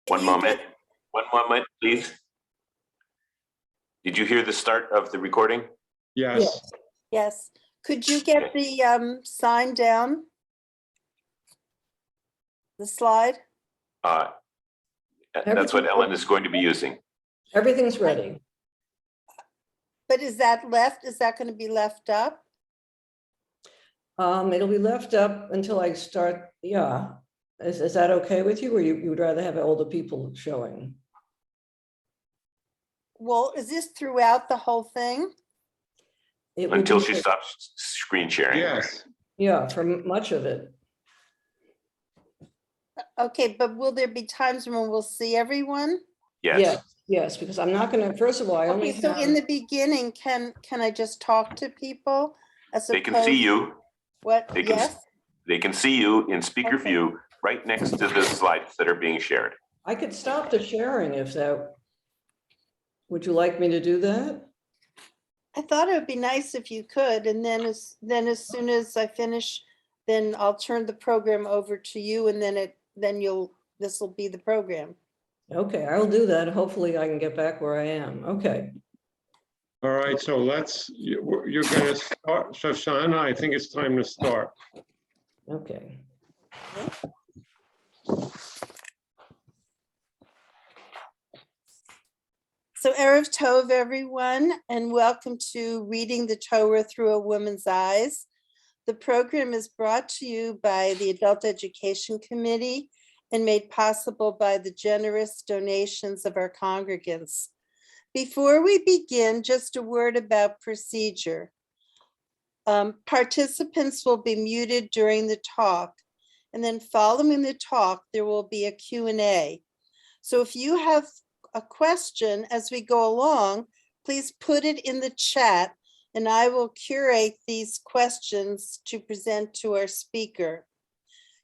One moment, please. Did you hear the start of the recording? Yes. Yes. Could you get the sign down? The slide? That's what Ellen is going to be using. Everything's ready. But is that left? Is that going to be left up? It'll be left up until I start. Yeah. Is that okay with you, or you would rather have all the people showing? Well, is this throughout the whole thing? It will Until be- she stops screen sharing. Yes. Yeah, for much of it. Okay, but will there be times when we'll see everyone? Yes. Yes, because I'm not going to, first of all, I only Okay, so have, in the beginning, can I just talk to people? They can see you. What? They can, Yes? they can see you in speaker Okay. view right next to the slides that are being shared. I could stop the sharing if that, would you like me to do that? I thought it would be nice if you could, and then as soon as I finish, then I'll turn the program over to you, and this will be the program. Okay, I'll do that. Hopefully I can get back where I am. Okay. All right, so you're going to start. Shoshana, I think it's time to start. Okay. So Erev Tov, everyone, and welcome to Reading the Torah Through a Woman's Eyes. The program is brought to you by the Adult Education Committee and made possible by the generous donations of our congregants. Before we begin, just a word about procedure. Participants will be muted during the talk, and then following the talk, there will be a Q&A. So if you have a question as we go along, please put it in the chat, and I will curate these questions to present to our speaker.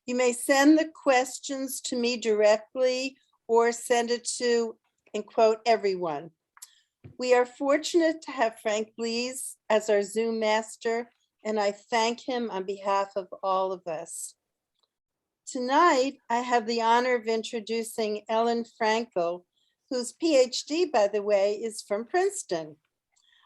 You may send the questions to me directly or send it to, and quote, everyone. We are fortunate to have Frank Lees as our Zoom master, and I thank him on behalf of all of us. Tonight, I have the honor of introducing Ellen Frankel, whose PhD, by the way, is from Princeton.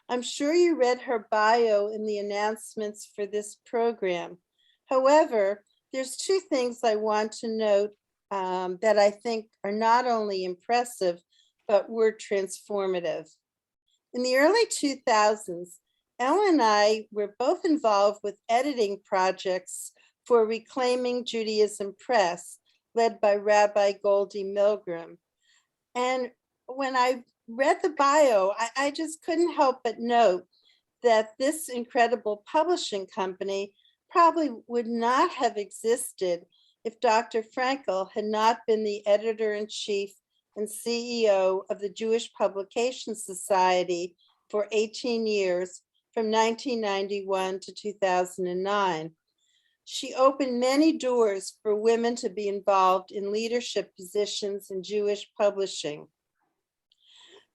I'm sure you read her bio in the announcements for this program. However, there's two things I want to note that I think are not only impressive, but were transformative. In the early 2000s, Ellen and I were both involved with editing projects for Reclaiming Judaism Press, led by Rabbi Goldie Milgram. And when I read the bio, I just couldn't help but note that this incredible publishing company probably would not have existed if Dr. Frankel had not been the editor-in-chief and CEO of the Jewish Publication Society for 18 years, from 1991 to 2009. She opened many doors for women to be involved in leadership positions in Jewish publishing.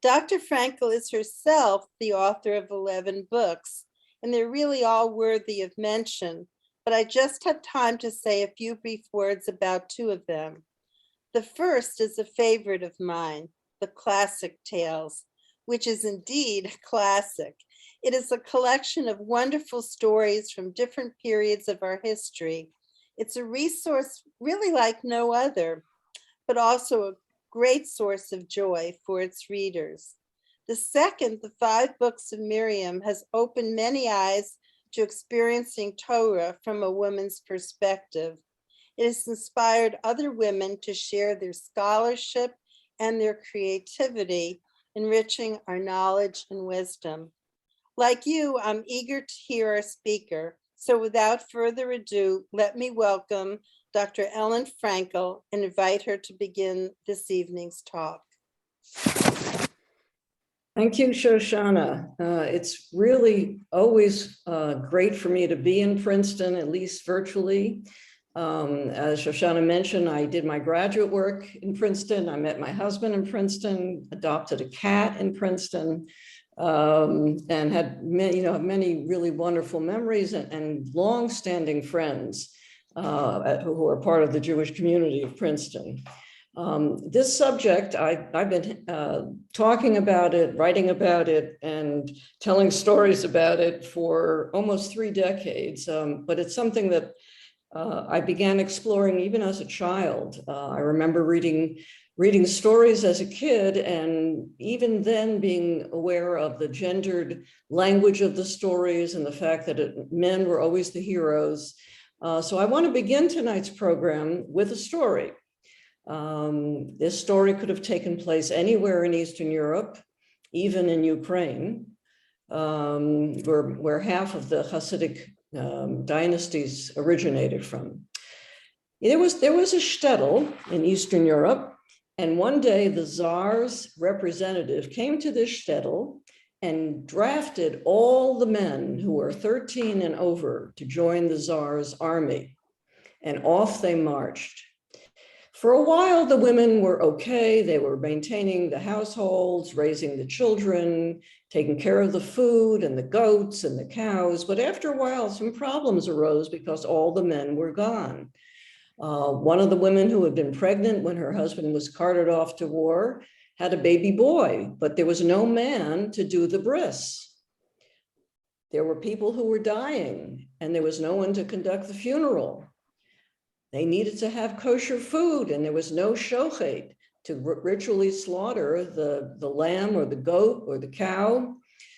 Dr. Frankel is herself the author of 11 books, and they're really all worthy of mention, but I just have time to say a few brief words about two of them. The first is a favorite of mine, The Classic Tales, which is indeed classic. It is a collection of wonderful stories from different periods of our history. It's a resource really like no other, but also a great source of joy for its readers. The second, The 5 Books of Miriam, has opened many eyes to experiencing Torah from a woman's perspective. It has inspired other women to share their scholarship and their creativity, enriching our knowledge and wisdom. Like you, I'm eager to hear our speaker. So without further ado, let me welcome Dr. Ellen Frankel and invite her to begin this evening's talk. Thank you, Shoshana. It's really always great for me to be in Princeton, at least virtually. As Shoshana mentioned, I did my graduate work in Princeton. I met my husband in Princeton, adopted a cat in Princeton, and had many really wonderful memories and long-standing friends who are part of the Jewish community of Princeton. This subject, I've been talking about it, writing about it, and telling stories about it for almost 3 decades, but it's something that I began exploring even as a child. I remember reading stories as a kid, and even then being aware of the gendered language of the stories and the fact that men were always the heroes. So I want to begin tonight's program with a story. This story could have taken place anywhere in Eastern Europe, even in Ukraine, where half of the Hasidic dynasties originated from. There was a shtetl in Eastern Europe, and one day the Tsar's representative came to this shtetl and drafted all the men who were 13 and over to join the Tsar's army, and off they marched. For a while, the women were okay. They were maintaining the households, raising the children, taking care of the food and the goats and the cows. But after a while, some problems arose because all the men were gone. One of the women who had been pregnant when her husband was carted off to war had a baby boy, but there was no man to do the bris. There were people who were dying, and there was no one to conduct the funeral. They needed to have kosher food, and there was no shochet to ritually slaughter the lamb or the goat or the cow.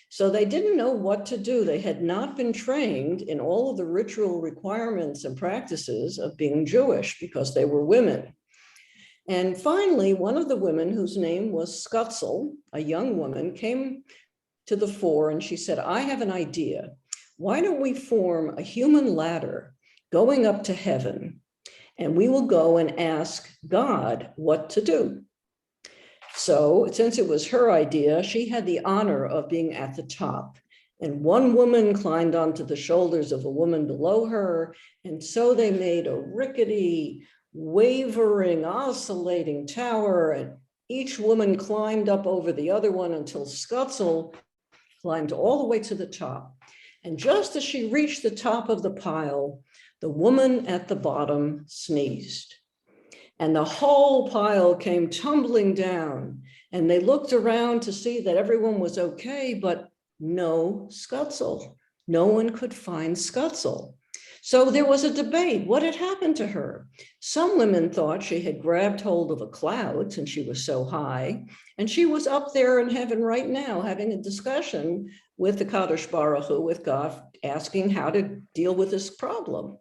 So they didn't know what to do. They had not been trained in all of the ritual requirements and practices of being Jewish because they were women. And finally, one of the women, whose name was Skutzel, a young woman, came to the fore, and she said, I have an idea. Why don't we form a human ladder going up to heaven, and we will go and ask God what to do? So since it was her idea, she had the honor of being at the top. And one woman climbed onto the shoulders of a woman below her. And so they made a rickety, wavering, oscillating tower. And each woman climbed up over the other one until Skutzel climbed all the way to the top. And just as she reached the top of the pile, the woman at the bottom sneezed, and the whole pile came tumbling down. And they looked around to see that everyone was okay, but no Skutzel. No one could find Skutzel. So there was a debate. What had happened to her? Some women thought she had grabbed hold of a cloud since she was so high, and she was up there in heaven right now having a discussion with the Kadosh Baruch Hu, with God, asking how to deal with this problem.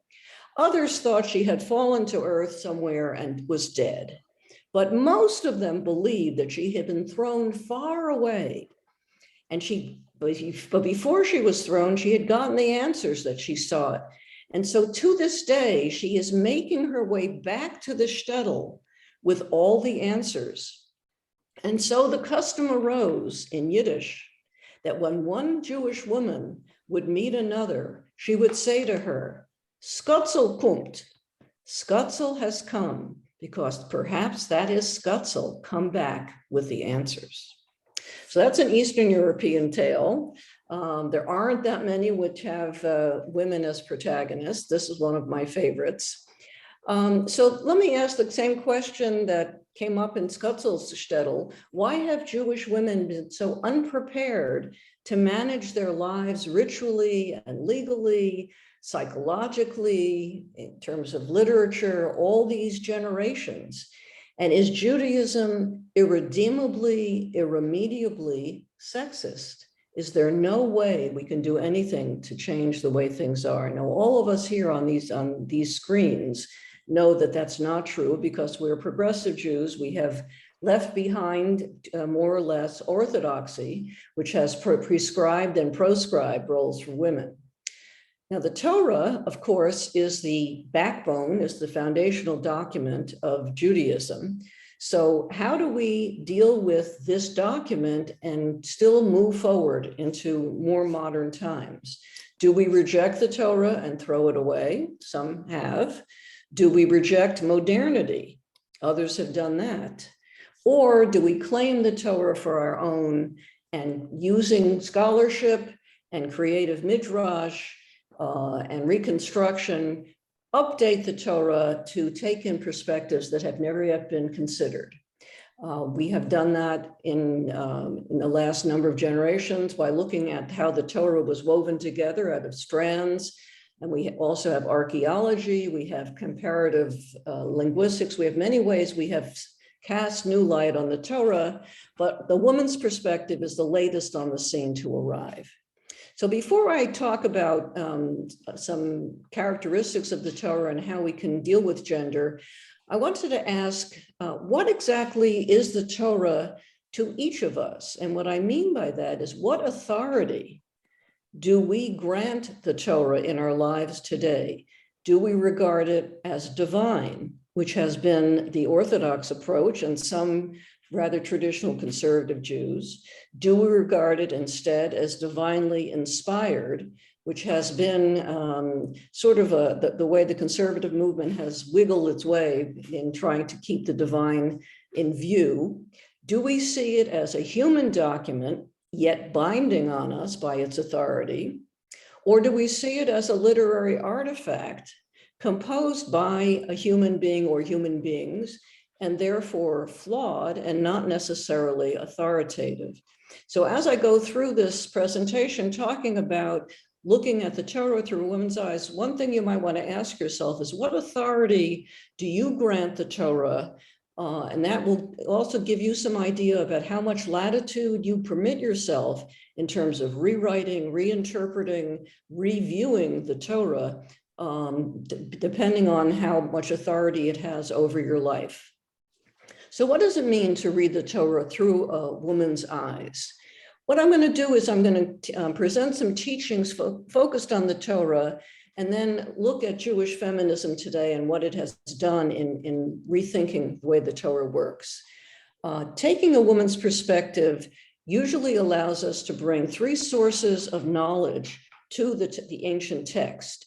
Others thought she had fallen to earth somewhere and was dead. But most of them believed that she had been thrown far away. But before she was thrown, she had gotten the answers that she sought. And so to this day, she is making her way back to the shtetl with all the answers. And so the custom arose in Yiddish that when one Jewish woman would meet another, she would say to her, Skutzel kommt. Skutzel has come, because perhaps that is Skutzel come back with the answers. So that's an Eastern European tale. There aren't that many which have women as protagonists. This is one of my favorites. So let me ask the same question that came up in Skutzel's shtetl. Why have Jewish women been so unprepared to manage their lives ritually and legally, psychologically, in terms of literature, all these generations? And is Judaism irredeemably, irremediably sexist? Is there no way we can do anything to change the way things are? Now, all of us here on these screens know that that's not true, because we're progressive Jews. We have left behind more or less orthodoxy, which has prescribed and proscribed roles for women. Now, the Torah, of course, is the backbone, is the foundational document of Judaism. So how do we deal with this document and still move forward into more modern times? Do we reject the Torah and throw it away? Some have. Do we reject modernity? Others have done that. Or do we claim the Torah for our own, and using scholarship and creative midrash and reconstruction, update the Torah to take in perspectives that have never yet been considered. We have done that in the last number of generations by looking at how the Torah was woven together out of strands. And we also have archaeology, we have comparative linguistics, we have many ways we have cast new light on the Torah, but the woman's perspective is the latest on the scene to arrive. So before I talk about some characteristics of the Torah and how we can deal with gender, I wanted to ask, what exactly is the Torah to each of us? And what I mean by that is, what authority do we grant the Torah in our lives today? Do we regard it as divine, which has been the Orthodox approach and some rather traditional conservative Jews? Do we regard it instead as divinely inspired, which has been sort of the way the conservative movement has wiggled its way in trying to keep the divine in view? Do we see it as a human document, yet binding on us by its authority? Or do we see it as a literary artifact composed by a human being or human beings, and therefore flawed and not necessarily authoritative? So as I go through this presentation talking about looking at the Torah through a woman's eyes, one thing you might want to ask yourself is, what authority do you grant the Torah? And that will also give you some idea about how much latitude you permit yourself in terms of rewriting, reinterpreting, reviewing the Torah, depending on how much authority it has over your life. So what does it mean to read the Torah through a woman's eyes? What I'm going to do is I'm going to present some teachings focused on the Torah, and then look at Jewish feminism today and what it has done in rethinking the way the Torah works. Taking a woman's perspective usually allows us to bring three sources of knowledge to the ancient text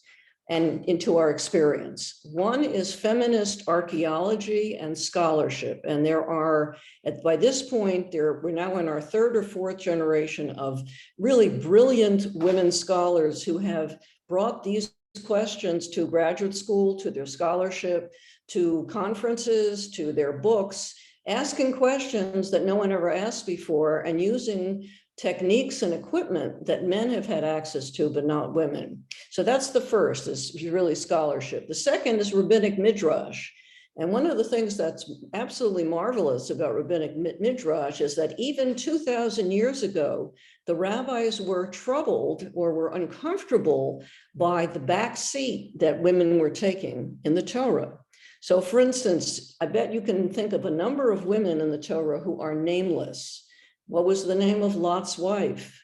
and into our experience. One is feminist archaeology and scholarship. And there are, by this point, we're now in our third or fourth generation of really brilliant women scholars who have brought these questions to graduate school, to their scholarship, to conferences, to their books, asking questions that no one ever asked before, and using techniques and equipment that men have had access to, but not women. So that's the first, is really scholarship. The second is Rabbinic Midrash. And one of the things that's absolutely marvelous about Rabbinic Midrash is that even 2,000 years ago, the rabbis were troubled or were uncomfortable by the back seat that women were taking in the Torah. So for instance, I bet you can think of a number of women in the Torah who are nameless. What was the name of Lot's wife?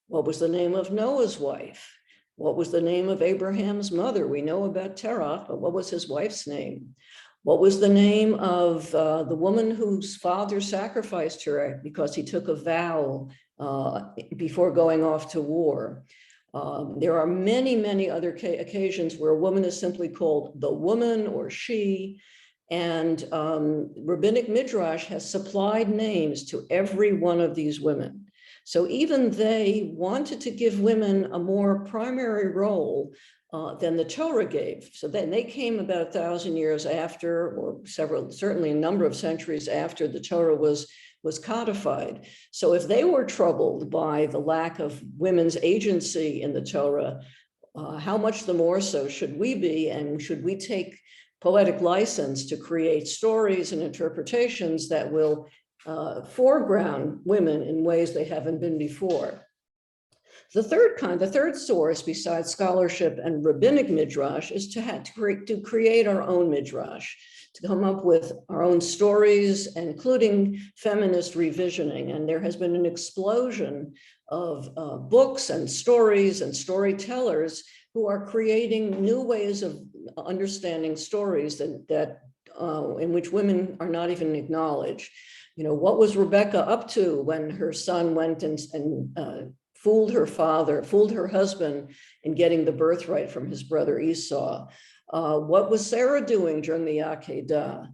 What was the name of Noah's wife? What was the name of Abraham's mother? We know about Terah, but what was his wife's name? What was the name of the woman whose father sacrificed her because he took a vow before going off to war? There are many, many other occasions where a woman is simply called the woman or she. And Rabbinic Midrash has supplied names to every one of these women. So even they wanted to give women a more primary role than the Torah gave. So then they came about 1,000 years after, or certainly a number of centuries after the Torah was codified. So if they were troubled by the lack of women's agency in the Torah, how much the more so should we be, and should we take poetic license to create stories and interpretations that will foreground women in ways they haven't been before. The third source besides scholarship and Rabbinic Midrash is to create our own Midrash, to come up with our own stories, including feminist revisioning. And there has been an explosion of books and stories and storytellers who are creating new ways of understanding stories that in which women are not even acknowledged. You know, what was Rebecca up to when her son went and fooled her husband in getting the birthright from his brother Esau? What was Sarah doing during the Akedah?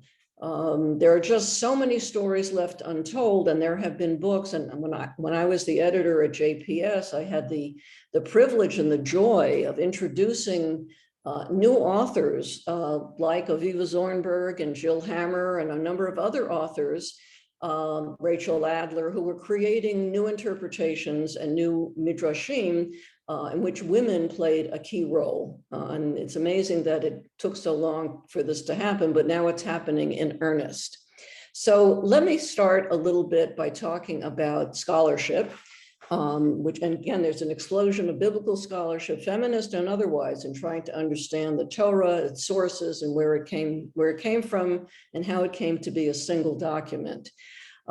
There are just so many stories left untold, and there have been books. And when I was the editor at JPS, I had the privilege and the joy of introducing New authors like Aviva Zornberg and Jill Hammer and a number of other authors, Rachel Adler, who were creating new interpretations and new midrashim in which women played a key role. And it's amazing that it took so long for this to happen, but now it's happening in earnest. So let me start a little bit by talking about scholarship, which, and again, there's an explosion of biblical scholarship, feminist and otherwise, in trying to understand the Torah, its sources, and where it came from, and how it came to be a single document.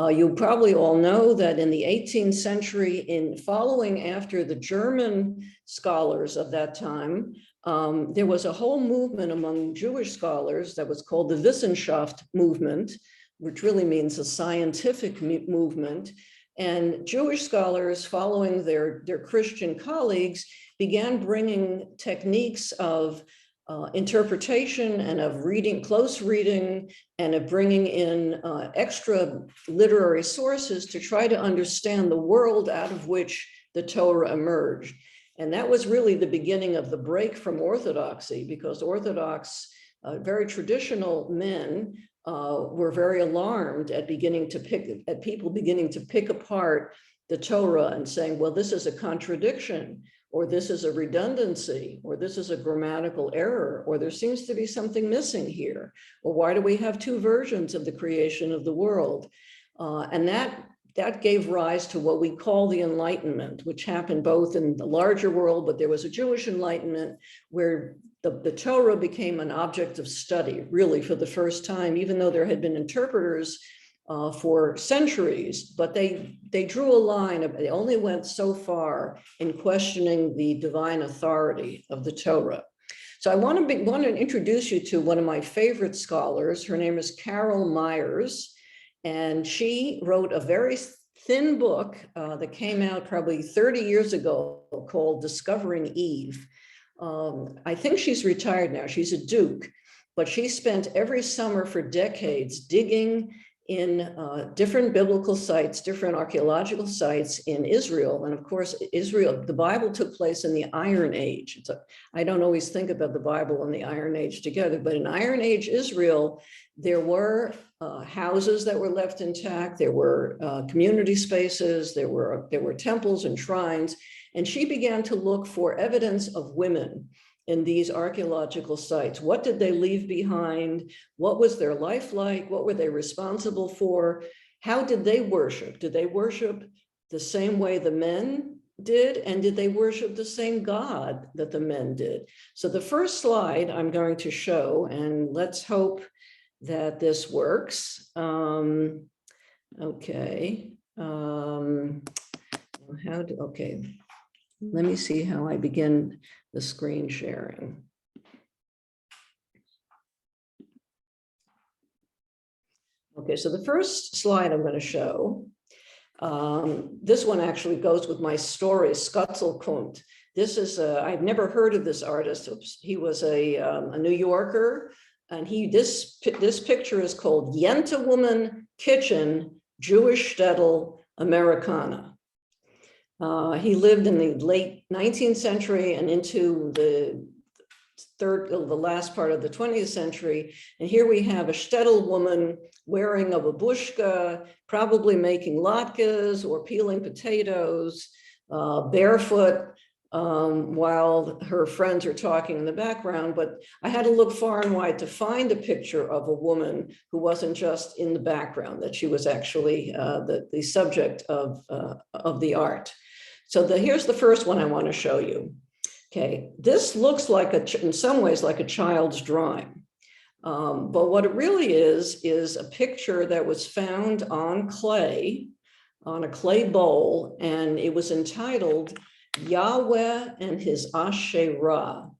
You probably all know that in the 18th century, in following after the German scholars of that time, there was a whole movement among Jewish scholars that was called the Wissenschaft movement, which really means a scientific movement. And Jewish scholars, following their Christian colleagues, began bringing techniques of interpretation and of reading, close reading, and of bringing in extra literary sources to try to understand the world out of which the Torah emerged. And that was really the beginning of the break from orthodoxy, because Orthodox, very traditional men were very alarmed at people beginning to pick apart the Torah and saying, well, this is a contradiction, or this is a redundancy, or this is a grammatical error, or there seems to be something missing here, or why do we have two versions of the creation of the world? And that gave rise to what we call the Enlightenment, which happened both in the larger world, but there was a Jewish Enlightenment where the Torah became an object of study, really, for the first time, even though there had been interpreters for centuries, but they drew a line. They only went so far in questioning the divine authority of the Torah. So I want to introduce you to one of my favorite scholars. Her name is Carol Myers, and she wrote a very thin book that came out probably 30 years ago called Discovering Eve. I think she's retired now. She's a Duke, but she spent every summer for decades digging in different biblical sites, different archaeological sites in Israel. And of course, Israel, the Bible took place in the Iron Age. I don't always think about the Bible and the Iron Age together, but in Iron Age Israel, there were houses that were left intact. There were community spaces. There were temples and shrines. And she began to look for evidence of women in these archaeological sites. What did they leave behind? What was their life like? What were they responsible for? How did they worship? Did they worship the same way the men did? And did they worship the same God that the men did? So the first slide I'm going to show, and let's hope that this works. Okay. Okay. Let me see how I begin the screen sharing. Okay, so the first slide I'm going to show, this one actually goes with my story, Skutzelkunt. This is, I've never heard of this artist. He was a New Yorker, and this picture is called Yenta Woman Kitchen, Jewish Shtetl, Americana. He lived in the late 19th century and into the last part of the 20th century. And here we have a shtetl woman wearing a babushka, probably making latkes or peeling potatoes, barefoot, while her friends are talking in the background. But I had to look far and wide to find a picture of a woman who wasn't just in the background, that she was actually the subject of the art. So here's the first one I want to show you. Okay, this looks like in some ways like a child's drawing, but what it really is a picture that was found on clay, on a clay bowl, and it was entitled Yahweh and His Asherah.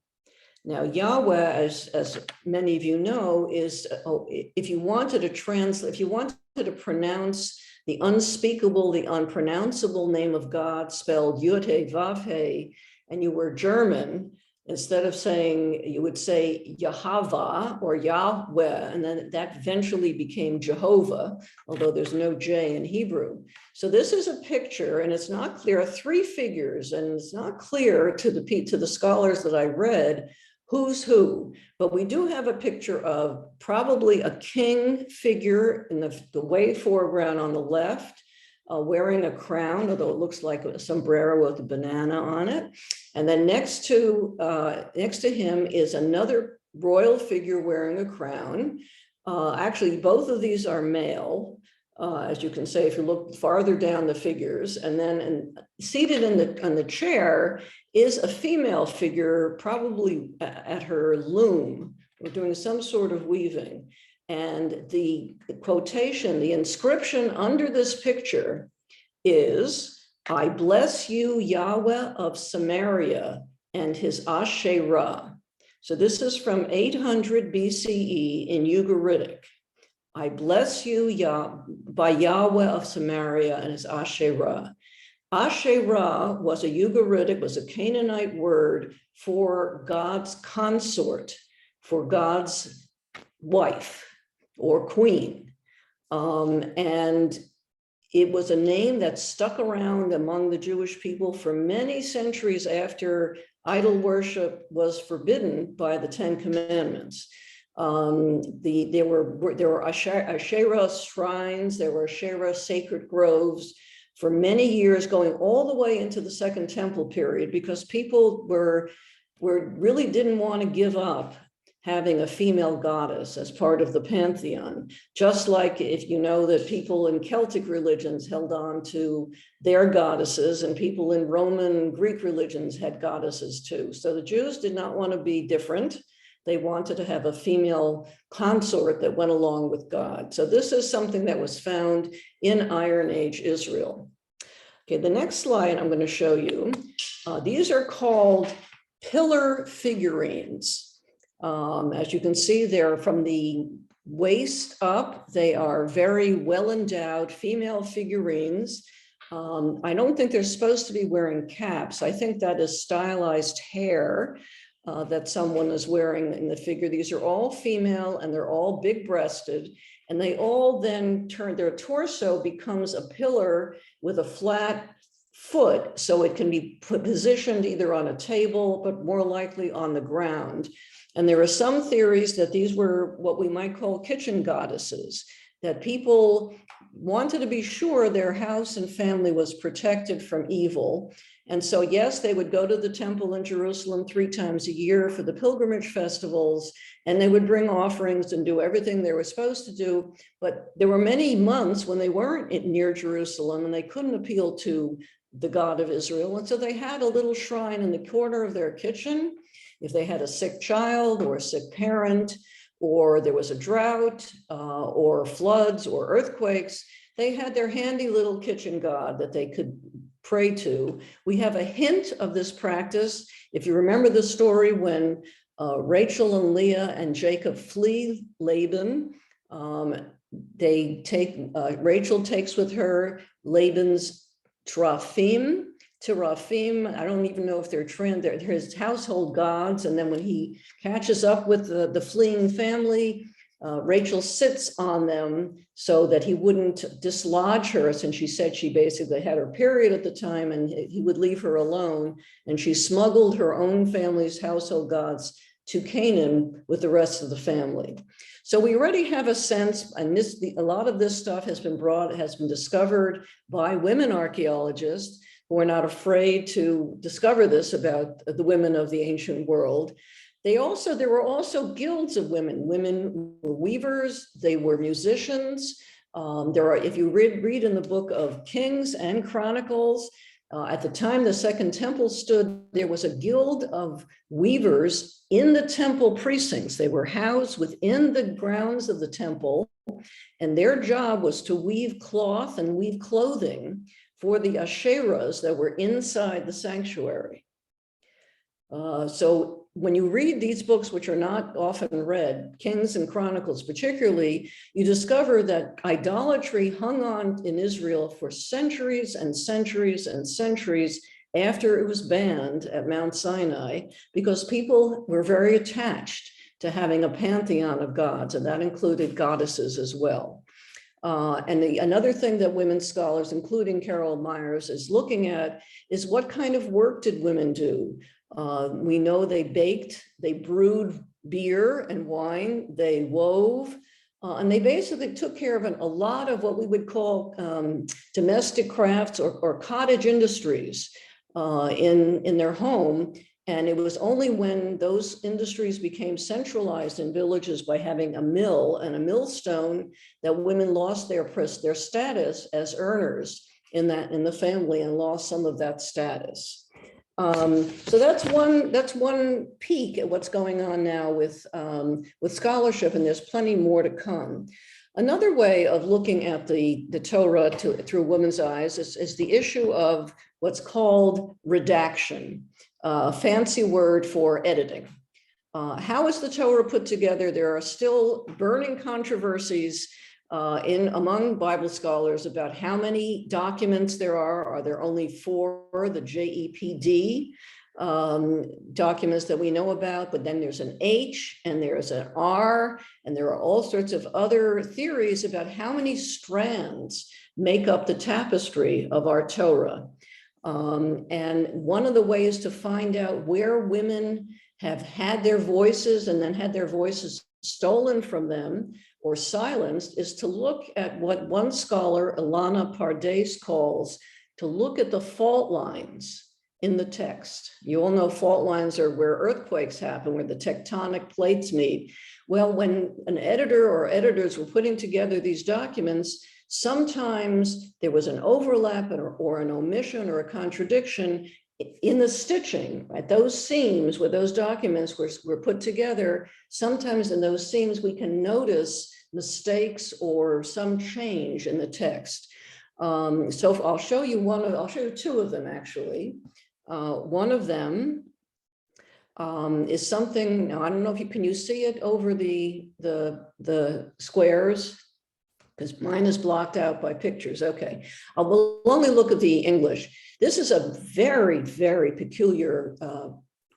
Now, Yahweh, as many of you know, is if you wanted to pronounce the unspeakable, the unpronounceable name of God, spelled Yud-He Vav-He, and you were German, instead of saying, you would say Yahweh or Yahweh, and then that eventually became Jehovah, although there's no J in Hebrew. So this is a picture, and it's not clear, 3 figures, and it's not clear to the scholars that I read who's who, but we do have a picture of probably a king figure in the way foreground on the left, wearing a crown, although it looks like a sombrero with a banana on it. And then next to him is another royal figure wearing a crown. Actually, both of these are male, as you can say, if you look farther down the figures. And then seated on the chair is a female figure, probably at her loom, or doing some sort of weaving. And the quotation, the inscription under this picture is, "I bless you, Yahweh of Samaria and his Asherah." So this is from 800 BCE in Ugaritic. "I bless you by Yahweh of Samaria and his Asherah." Asherah was a Ugaritic, was a Canaanite word for God's consort, for God's wife or queen. And it was a name that stuck around among the Jewish people for many centuries after idol worship was forbidden by the Ten Commandments. There were Asherah shrines, there were Asherah sacred groves for many years, going all the way into the Second Temple period, because people really didn't want to give up having a female goddess as part of the pantheon. Just like if you know that people in Celtic religions held on to their goddesses, and people in Roman and Greek religions had goddesses too. So the Jews did not want to be different. They wanted to have a female consort that went along with God. So this is something that was found in Iron Age Israel. Okay, the next slide I'm going to show you. These are called pillar figurines. As you can see, they're from the waist up. They are very well endowed female figurines. I don't think they're supposed to be wearing caps. I think that is stylized hair that someone is wearing in the figure. These are all female and they're all big breasted, and they all then their torso becomes a pillar with a flat foot, so it can be positioned either on a table, but more likely on the ground. And there are some theories that these were what we might call kitchen goddesses, that people wanted to be sure their house and family was protected from evil. And so, yes, they would go to the temple in Jerusalem 3 times a year for the pilgrimage festivals, and they would bring offerings and do everything they were supposed to do. But there were many months when they weren't near Jerusalem and they couldn't appeal to the God of Israel. And so they had a little shrine in the corner of their kitchen. If they had a sick child or a sick parent, or there was a drought or floods or earthquakes, they had their handy little kitchen god that they could pray to. We have a hint of this practice. If you remember the story when Rachel and Leah and Jacob flee Laban, Rachel takes with her Laban's teraphim. I don't even know if they're his household gods. And then when he catches up with the fleeing family, Rachel sits on them so that he wouldn't dislodge her, since she said she basically had her period at the time and he would leave her alone. And she smuggled her own family's household gods to Canaan with the rest of the family. So we already have a sense, and a lot of this stuff has been discovered by women archaeologists who are not afraid to discover this about the women of the ancient world. There were also guilds of women. Women were weavers, they were musicians. If you read in the book of Kings and Chronicles, at the time the Second Temple stood, there was a guild of weavers in the temple precincts. They were housed within the grounds of the temple, and their job was to weave cloth and weave clothing for the Asherahs that were inside the sanctuary. So when you read these books, which are not often read, Kings and Chronicles particularly, you discover that idolatry hung on in Israel for centuries and centuries and centuries after it was banned at Mount Sinai, because people were very attached to having a pantheon of gods, and that included goddesses as well. Another thing that women scholars, including Carol Myers, is looking at is what kind of work did women do? We know they baked, they brewed beer and wine, they wove, and they basically took care of a lot of what we would call domestic crafts or cottage industries in their home. And it was only when those industries became centralized in villages by having a mill and a millstone that women lost their status as earners in the family and lost some of that status. So that's one peek at what's going on now with scholarship, and there's plenty more to come. Another way of looking at the Torah through women's eyes is the issue of what's called redaction, a fancy word for editing. How is the Torah put together? There are still burning controversies among Bible scholars about how many documents there are. Are there only 4, the JEPD documents that we know about, but then there's an H and there's an R, and there are all sorts of other theories about how many strands make up the tapestry of our Torah. And one of the ways to find out where women have had their voices and then had their voices stolen from them or silenced is to look at what one scholar, Ilana Pardes, calls to look at the fault lines in the text. You all know fault lines are where earthquakes happen, where the tectonic plates meet. Well, when an editor or editors were putting together these documents, sometimes there was an overlap or an omission or a contradiction in the stitching, right? Those seams where those documents were put together, sometimes in those seams we can notice mistakes or some change in the text. So I'll show you I'll show you 2 of them actually. One of them is something, now I don't know if can you see it over the squares? Because mine is blocked out by pictures. Okay, I'll only look at the English. This is a very, very peculiar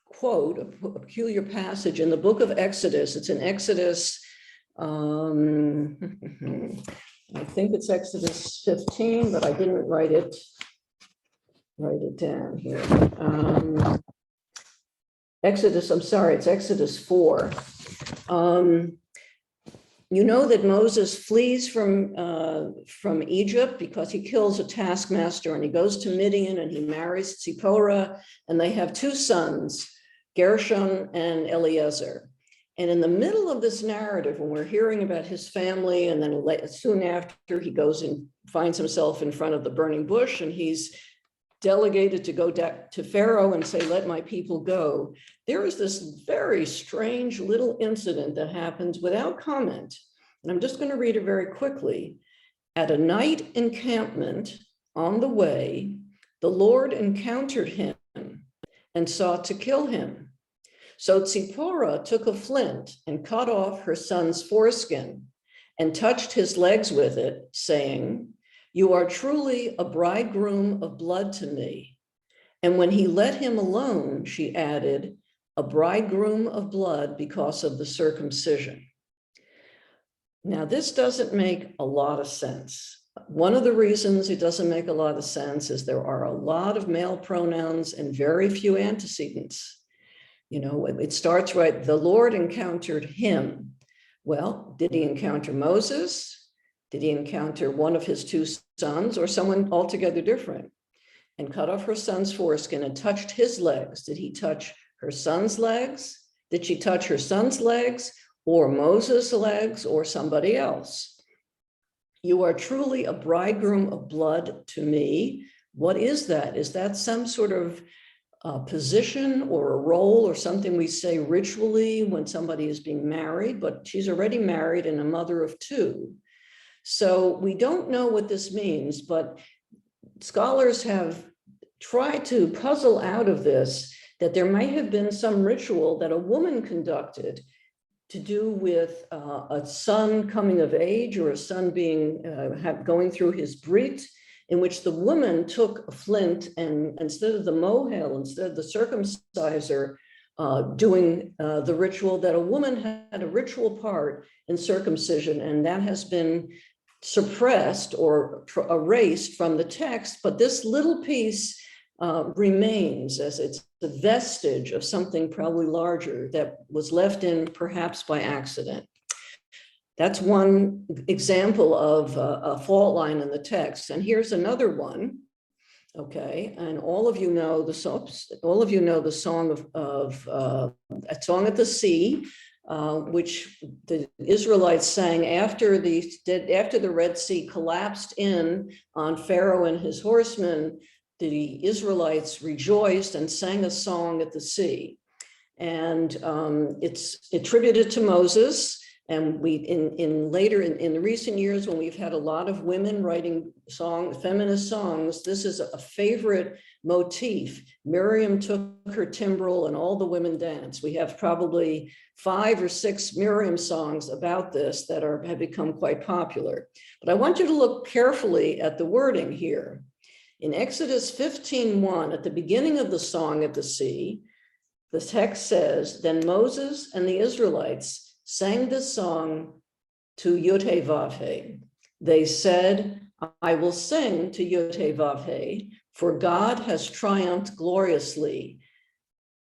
quote, a peculiar passage in the book of Exodus. It's in Exodus, I think it's Exodus 15, but I didn't write it down here. It's Exodus 4. You know that Moses flees from Egypt because he kills a taskmaster, and he goes to Midian and he marries Zipporah, and they have 2 sons, Gershon and Eliezer. And in the middle of this narrative, when we're hearing about his family, and then soon after he goes and finds himself in front of the burning bush, and he's delegated to go to Pharaoh and say, let my people go. There is this very strange little incident that happens without comment. And I'm just going to read it very quickly. At a night encampment on the way, the Lord encountered him and sought to kill him. So Zipporah took a flint and cut off her son's foreskin and touched his legs with it, saying, you are truly a bridegroom of blood to me. And when he let him alone, she added, a bridegroom of blood because of the circumcision. Now, this doesn't make a lot of sense. One of the reasons it doesn't make a lot of sense is there are a lot of male pronouns and very few antecedents. You know, it starts right, the Lord encountered him. Well, did he encounter Moses? Did he encounter one of his 2 sons or someone altogether different? And cut off her son's foreskin and touched his legs. Did he touch her son's legs? Did she touch her son's legs or Moses' legs or somebody else? You are truly a bridegroom of blood to me. What is that? Is that some sort of position or a role or something we say ritually when somebody is being married, but she's already married and a mother of 2. So we don't know what this means, but scholars have tried to puzzle out of this that there might have been some ritual that a woman conducted to do with a son coming of age or a son being going through his brit, in which the woman took a flint and instead of the mohel, instead of the circumciser, doing the ritual, that a woman had a ritual part in circumcision, and that has been suppressed or erased from the text, but this little piece remains as it's a vestige of something probably larger that was left in perhaps by accident. That's one example of a fault line in the text. And here's another one. Okay, and all of you know the song. All of you know the song of A Song at the Sea, which the Israelites sang after the Red Sea collapsed in on Pharaoh and his horsemen. The Israelites rejoiced and sang a song at the sea, and it's attributed to Moses. And we in the recent years, when we've had a lot of women writing feminist songs, this is a favorite motif. Miriam took her timbrel and all the women danced. We have probably 5 or 6 Miriam songs about this that have become quite popular. But I want you to look carefully at the wording here. In Exodus 15:1, at the beginning of the Song at the Sea, the text says, "Then Moses and the Israelites sang this song to Yud-Heh Vav-Heh. They said, I will sing to Yud-Heh Vav-Heh, for God has triumphed gloriously.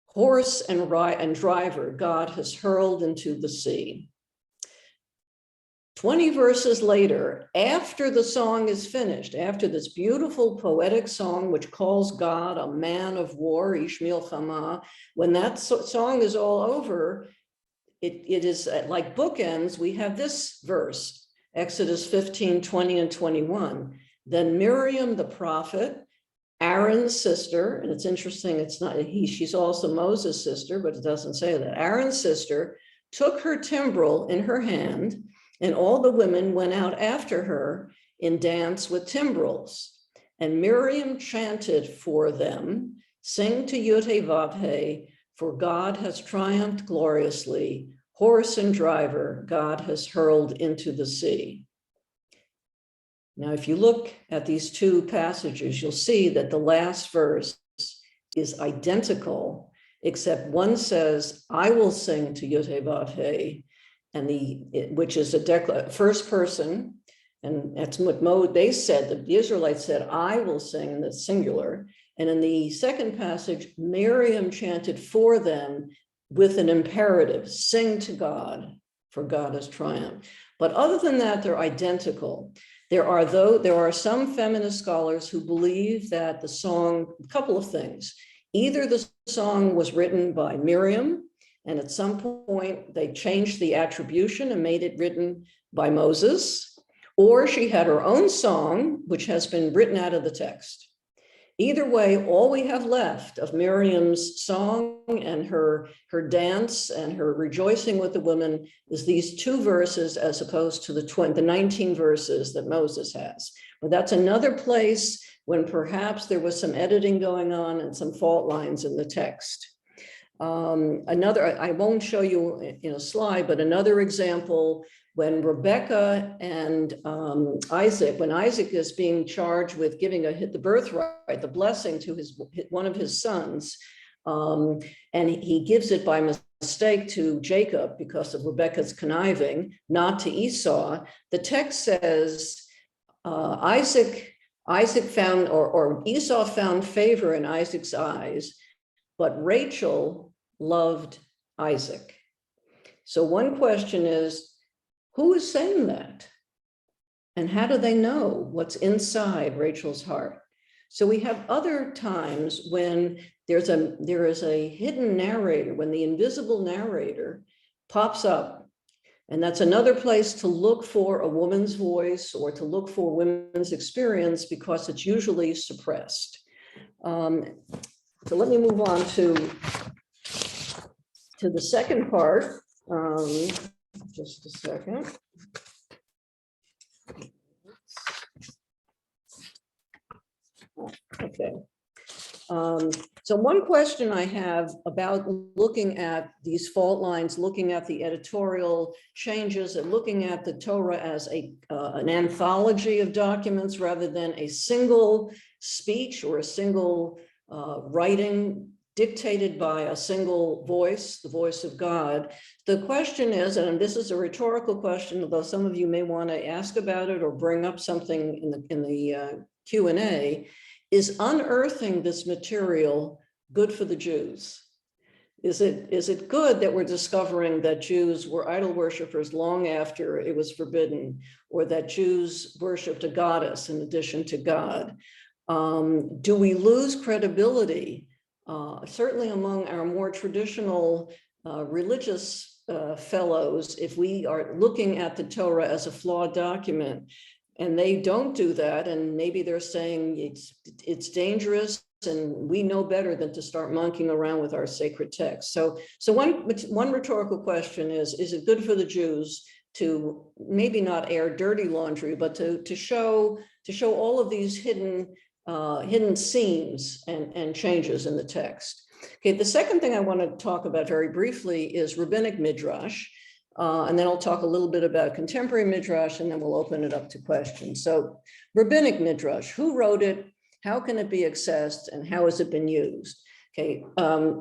Horse and driver God has hurled into the sea." 20 verses later, after the song is finished, after this beautiful poetic song, which calls God a man of war, Ish Milchama, when that song is all over, it is like bookends. We have this verse, Exodus 15:20 and 21. Then Miriam, the prophet, Aaron's sister, and it's interesting, it's not she's also Moses' sister, but it doesn't say that. Aaron's sister took her timbrel in her hand, and all the women went out after her in dance with timbrels. And Miriam chanted for them, "Sing to Yud-Heh Vav-Heh, for God has triumphed gloriously. Horse and driver God has hurled into the sea." Now, if you look at these two passages, you'll see that the last verse is identical, except one says, "I will sing to Yud-Heh Vav-Heh," which is a first person, and that's what they said. The Israelites said, "I will sing," in the singular. And in the second passage, Miriam chanted for them with an imperative, "Sing to God, for God has triumphed." But other than that, they're identical. There are some feminist scholars who believe that the song, a couple of things. Either the song was written by Miriam, and at some point they changed the attribution and made it written by Moses, or she had her own song, which has been written out of the text. Either way, all we have left of Miriam's song and her dance and her rejoicing with the women is these 2 verses, as opposed to the 19 verses that Moses has. But that's another place when perhaps there was some editing going on and some fault lines in the text. I won't show you in a slide, but another example, when Rebecca and when Isaac is being charged with giving the birthright, the blessing to one of his sons, and he gives it by mistake to Jacob because of Rebecca's conniving, not to Esau. The text says Isaac found, or Esau found favor in Isaac's eyes, but Rachel loved Isaac. So one question is, who is saying that? And how do they know what's inside Rachel's heart? So we have other times when there is a hidden narrator, when the invisible narrator pops up. And that's another place to look for a woman's voice or to look for women's experience, because it's usually suppressed. So let me move on to the second part. Just a second. Okay. So one question I have about looking at these fault lines, looking at the editorial changes, and looking at the Torah as an anthology of documents rather than a single speech or a single writing dictated by a single voice, the voice of God. The question is, and this is a rhetorical question, although some of you may want to ask about it or bring up something in the Q&A, is unearthing this material good for the Jews? Is it good that we're discovering that Jews were idol worshipers long after it was forbidden, or that Jews worshiped a goddess in addition to God? Do we lose credibility, certainly among our more traditional religious fellows, if we are looking at the Torah as a flawed document? And they don't do that, and maybe they're saying it's dangerous, and we know better than to start monkeying around with our sacred text. So one rhetorical question is it good for the Jews to maybe not air dirty laundry, but to show all of these hidden seams and changes in the text? Okay, the second thing I want to talk about very briefly is Rabbinic Midrash. And then I'll talk a little bit about contemporary Midrash, and then we'll open it up to questions. So Rabbinic Midrash, who wrote it? How can it be accessed, and how has it been used? Okay,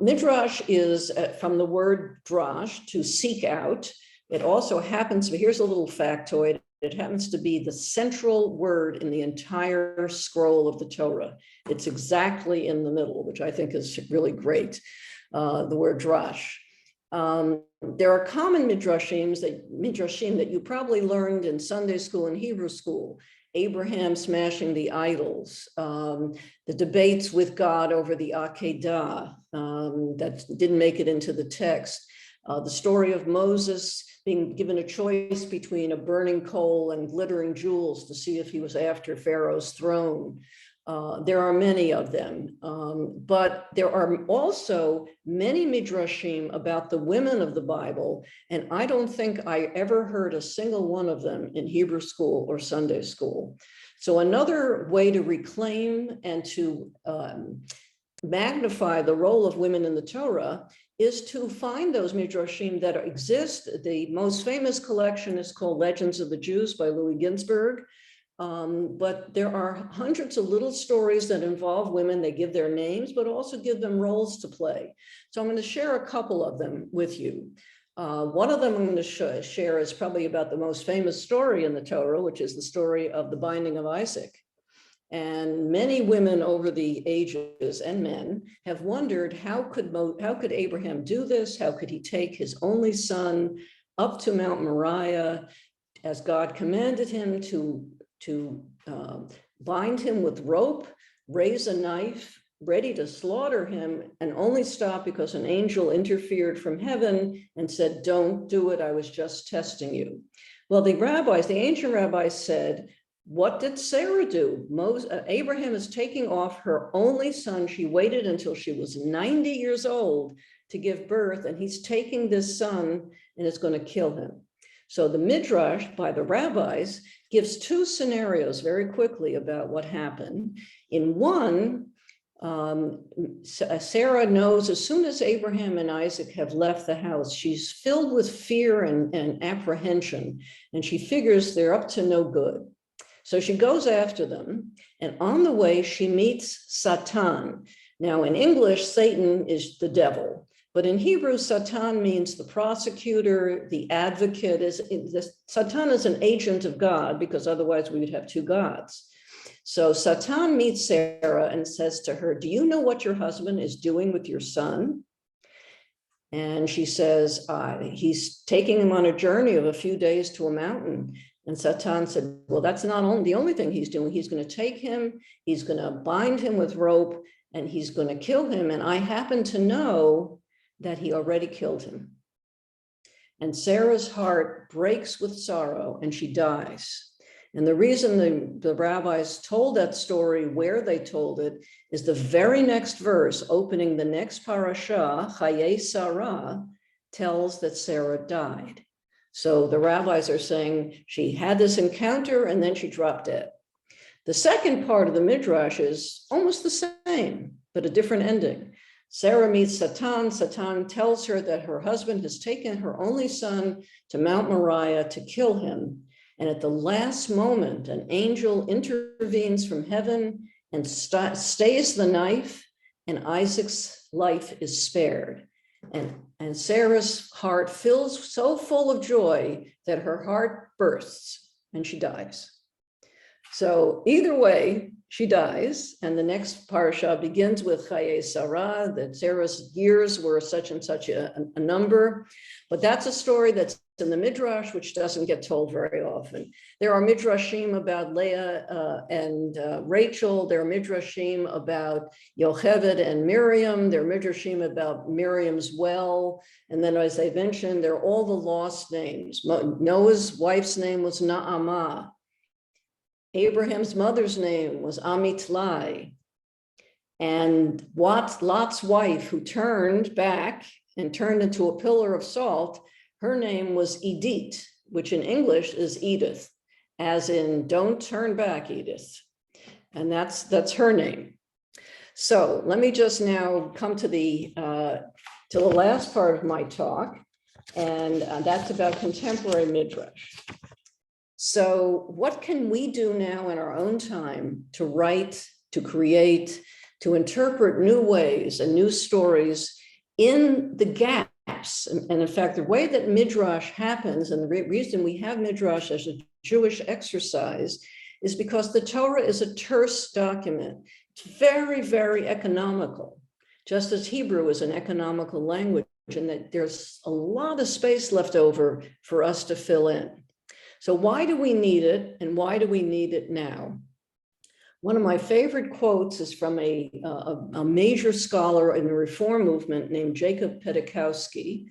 Midrash is from the word drash, to seek out. It also happens to be, here's a little factoid, it happens to be the central word in the entire scroll of the Torah. It's exactly in the middle, which I think is really great, the word drash. There are common midrashim that you probably learned in Sunday school and Hebrew school. Abraham smashing the idols, the debates with God over the Akedah that didn't make it into the text, the story of Moses being given a choice between a burning coal and glittering jewels to see if he was after Pharaoh's throne. There are many of them, but there are also many midrashim about the women of the Bible, and I don't think I ever heard a single one of them in Hebrew school or Sunday school. So another way to reclaim and to magnify the role of women in the Torah is to find those midrashim that exist. The most famous collection is called Legends of the Jews by Louis Ginsburg. But there are hundreds of little stories that involve women. They give their names, but also give them roles to play. So I'm going to share a couple of them with you. One of them I'm going to share is probably about the most famous story in the Torah, which is the story of the binding of Isaac. And many women over the ages, and men, have wondered how could Abraham do this? How could he take his only son up to Mount Moriah as God commanded him to bind him with rope, raise a knife, ready to slaughter him, and only stop because an angel interfered from heaven and said, "Don't do it, I was just testing you." Well, the ancient rabbis said, what did Sarah do? Abraham is taking off her only son. She waited until she was 90 years old to give birth, and he's taking this son and is going to kill him. So the Midrash by the rabbis gives two scenarios very quickly about what happened. In one, Sarah knows as soon as Abraham and Isaac have left the house, she's filled with fear and apprehension, and she figures they're up to no good. So she goes after them, and on the way, she meets Satan. Now, in English, Satan is the devil. But in Hebrew, Satan means the prosecutor, the advocate. Satan is an agent of God, because otherwise we would have two gods. So Satan meets Sarah and says to her, "Do you know what your husband is doing with your son?" And she says, "He's taking him on a journey of a few days to a mountain." And Satan said, "Well, that's not the only thing he's doing. He's going to take him, he's going to bind him with rope, and he's going to kill him. And I happen to know that he already killed him." And Sarah's heart breaks with sorrow, and she dies. And the reason the rabbis told that story where they told it is the very next verse, opening the next parasha, Chaye Sarah, tells that Sarah died. So the rabbis are saying she had this encounter and then she dropped dead. The second part of the Midrash is almost the same, but a different ending. Sarah meets Satan. Satan tells her that her husband has taken her only son to Mount Moriah to kill him. And at the last moment, an angel intervenes from heaven and stays the knife, and Isaac's life is spared. And Sarah's heart fills so full of joy that her heart bursts and she dies. So either way, she dies, and the next parasha begins with Chaye Sarah, that Sarah's years were such and such a number. But that's a story that's in the Midrash, which doesn't get told very often. There are Midrashim about Leah and Rachel. There are Midrashim about Yocheved and Miriam. There are Midrashim about Miriam's well. And then, as I mentioned, they're all the lost names. Noah's wife's name was Naamah. Abraham's mother's name was Amitlai. And Lot's wife, who turned back and turned into a pillar of salt, her name was Edith, which in English is Edith, as in don't turn back, Edith. And that's her name. So let me just now come to the last part of my talk, and that's about contemporary Midrash. So what can we do now in our own time to write, to create, to interpret new ways and new stories in the gaps? And in fact, the way that Midrash happens, and the reason we have Midrash as a Jewish exercise, is because the Torah is a terse document. It's very, very economical, just as Hebrew is an economical language, and that there's a lot of space left over for us to fill in. So why do we need it, and why do we need it now? One of my favorite quotes is from a major scholar in the Reform movement named Jacob Pedikowski.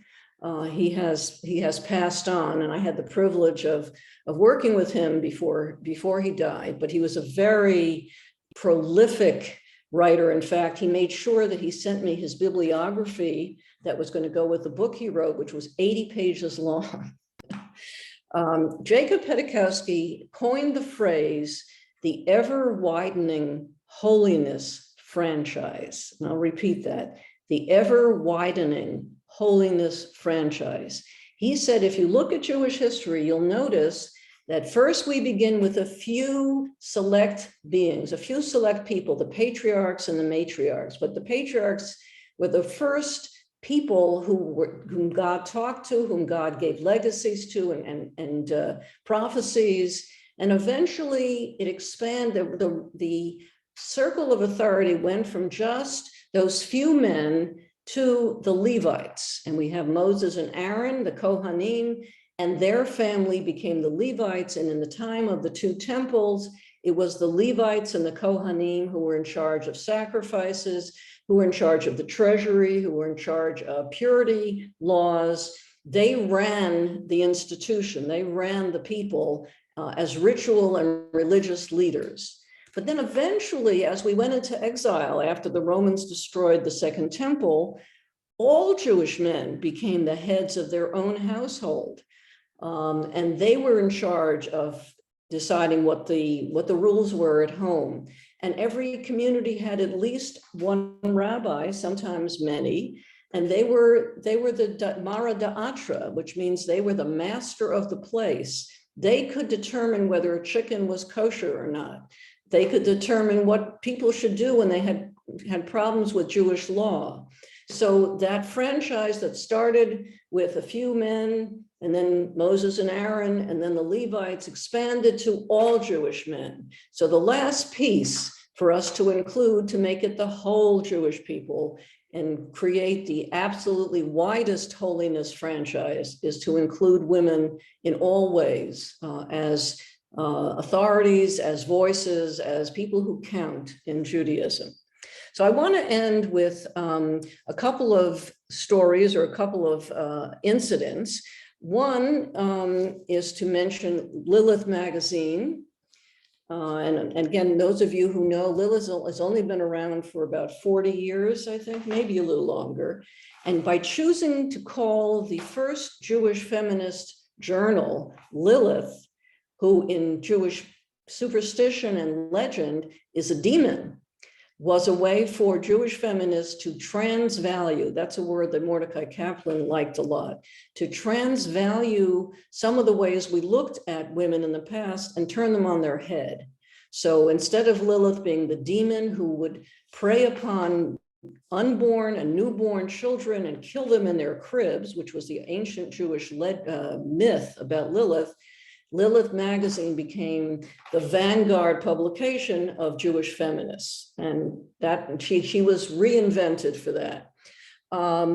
He has passed on, and I had the privilege of working with him before he died, but he was a very prolific writer. In fact, he made sure that he sent me his bibliography that was going to go with the book he wrote, which was 80 pages long. Jacob Pedikowski coined the phrase, the ever-widening holiness franchise. And I'll repeat that, the ever-widening holiness franchise. He said, if you look at Jewish history, you'll notice that first we begin with a few select beings, a few select people, the patriarchs and the matriarchs. But the patriarchs were the first people whom God talked to, whom God gave legacies to and prophecies. And eventually it expanded, the circle of authority went from just those few men to the Levites. And we have Moses and Aaron, the Kohanim, and their family became the Levites. And in the time of the two temples, it was the Levites and the Kohanim who were in charge of sacrifices, who were in charge of the treasury, who were in charge of purity laws. They ran the institution, they ran the people as ritual and religious leaders. But then eventually, as we went into exile after the Romans destroyed the Second Temple, all Jewish men became the heads of their own household. And they were in charge of deciding what the rules were at home. And every community had at least one rabbi, sometimes many, and they were the Mara Da'atra, which means they were the master of the place. They could determine whether a chicken was kosher or not. They could determine what people should do when they had problems with Jewish law. So that franchise that started with a few men, and then Moses and Aaron, and then the Levites, expanded to all Jewish men. So the last piece for us to include, to make it the whole Jewish people and create the absolutely widest holiness franchise, is to include women in all ways, as authorities, as voices, as people who count in Judaism. So I want to end with a couple of stories or a couple of incidents. One is to mention Lilith magazine. And again, those of you who know, Lilith has only been around for about 40 years, I think, maybe a little longer. And by choosing to call the first Jewish feminist journal Lilith, who in Jewish superstition and legend is a demon, was a way for Jewish feminists to transvalue, that's a word that Mordecai Kaplan liked a lot, to transvalue some of the ways we looked at women in the past and turn them on their head. So instead of Lilith being the demon who would prey upon unborn and newborn children and kill them in their cribs, which was the ancient Jewish myth about Lilith, Lilith magazine became the vanguard publication of Jewish feminists, and that she was reinvented for that.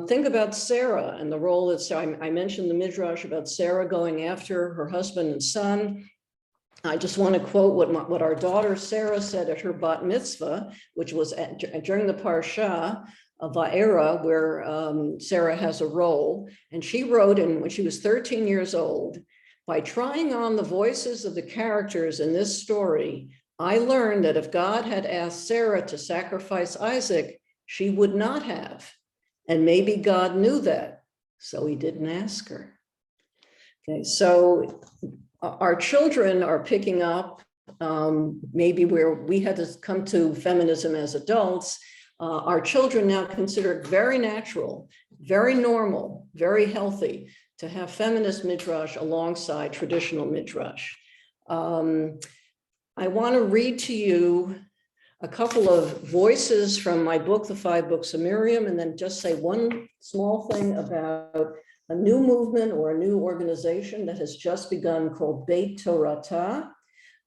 Think about Sarah and the role that I mentioned the Midrash about Sarah going after her husband and son. I just want to quote what our daughter Sarah said at her bat mitzvah, which was during the Parsha of Va'era, where Sarah has a role. And she wrote when she was 13 years old, by trying on the voices of the characters in this story, I learned that if God had asked Sarah to sacrifice Isaac, she would not have. And maybe God knew that, so he didn't ask her. Okay, so our children are picking up maybe where we had to come to feminism as adults. Our children now consider it very natural, very normal, very healthy to have feminist midrash alongside traditional midrash. I want to read to you a couple of voices from my book, The 5 Books of Miriam, and then just say one small thing about a new movement or a new organization that has just begun called Beit Torata,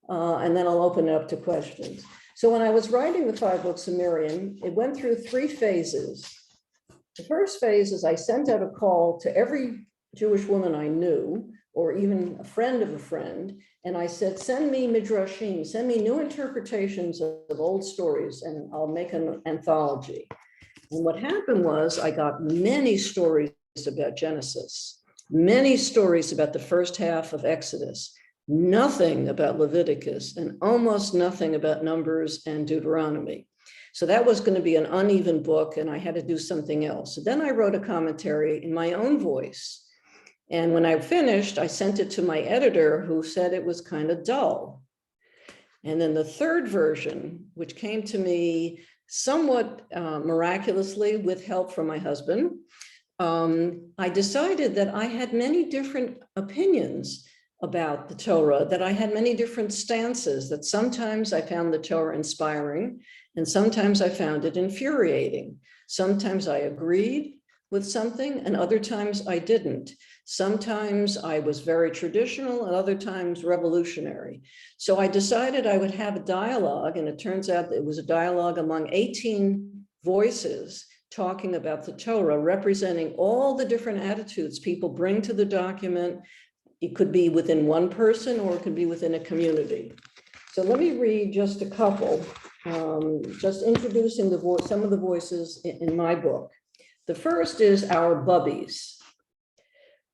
and then I'll open it up to questions. So when I was writing The 5 Books of Miriam, it went through 3 phases. The first phase is I sent out a call to every Jewish woman I knew, or even a friend of a friend, and I said, send me midrashim, send me new interpretations of old stories, and I'll make an anthology. And what happened was I got many stories about Genesis, many stories about the first half of Exodus, nothing about Leviticus, and almost nothing about Numbers and Deuteronomy. So that was going to be an uneven book, and I had to do something else. So then I wrote a commentary in my own voice. And when I finished, I sent it to my editor, who said it was kind of dull. And then the third version, which came to me somewhat miraculously with help from my husband, I decided that I had many different opinions about the Torah, that I had many different stances, that sometimes I found the Torah inspiring, and sometimes I found it infuriating. Sometimes I agreed with something, and other times I didn't. Sometimes I was very traditional, and other times revolutionary. So I decided I would have a dialogue, and it turns out that it was a dialogue among 18 voices talking about the Torah, representing all the different attitudes people bring to the document. It could be within one person, or it could be within a community. So let me read just a couple, just introducing some of the voices in my book. The first is our bubbies.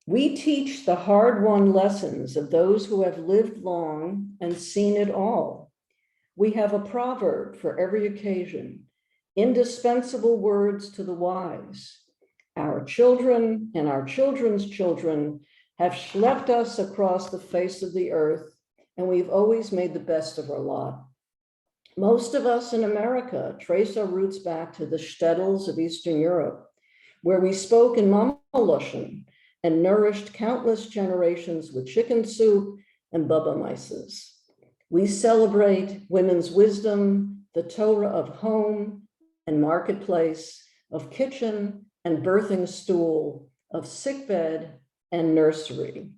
We teach the hard-won lessons of those who have lived long and seen it all. We have a proverb for every occasion, indispensable words to the wise. Our children and our children's children have schlepped us across the face of the earth, and we've always made the best of our lot. Most of us in America trace our roots back to the shtetls of Eastern Europe, where we spoke in Mama Lashon and nourished countless generations with chicken soup and baba mices. We celebrate women's wisdom, the Torah of home and marketplace, of kitchen and birthing stool, of sickbed and nursery.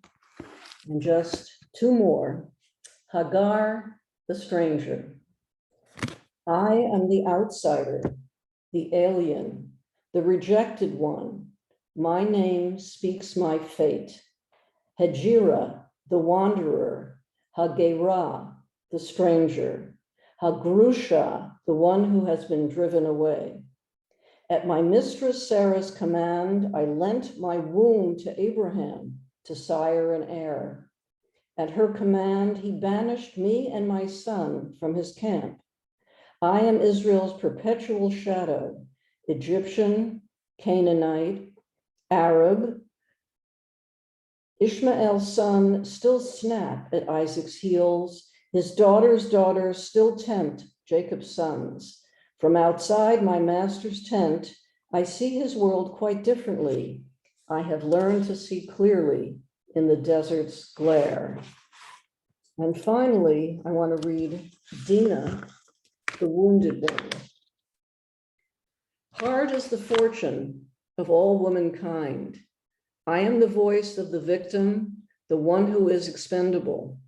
And just 2 more. Hagar, the stranger. I am the outsider, the alien, the rejected one. My name speaks my fate. Hejira, the wanderer. Hagerah, the stranger. Hagrusha, the one who has been driven away. At my mistress Sarah's command, I lent my womb to Abraham, to sire and heir. At her command, he banished me and my son from his camp. I am Israel's perpetual shadow, Egyptian, Canaanite, Arab. Ishmael's son still snap at Isaac's heels. His daughter's daughters still tempt Jacob's sons. From outside my master's tent, I see his world quite differently. I have learned to see clearly in the desert's glare. And finally, I want to read Dinah, the wounded one. Hard is the fortune of all womankind. I am the voice of the victim, the one who is expendable.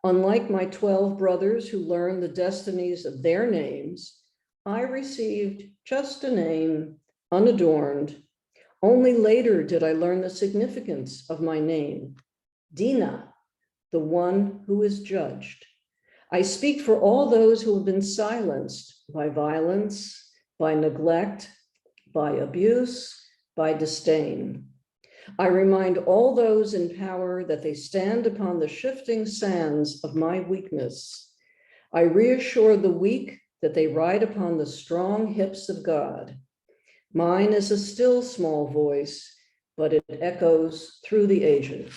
Unlike my 12 brothers who learned the destinies of their names, I received just a name, unadorned. Only later did I learn the significance of my name, Dina, the one who is judged. I speak for all those who have been silenced by violence, by neglect, by abuse, by disdain. I remind all those in power that they stand upon the shifting sands of my weakness. I reassure the weak that they ride upon the strong hips of God. Mine is a still small voice, but it echoes through the ages.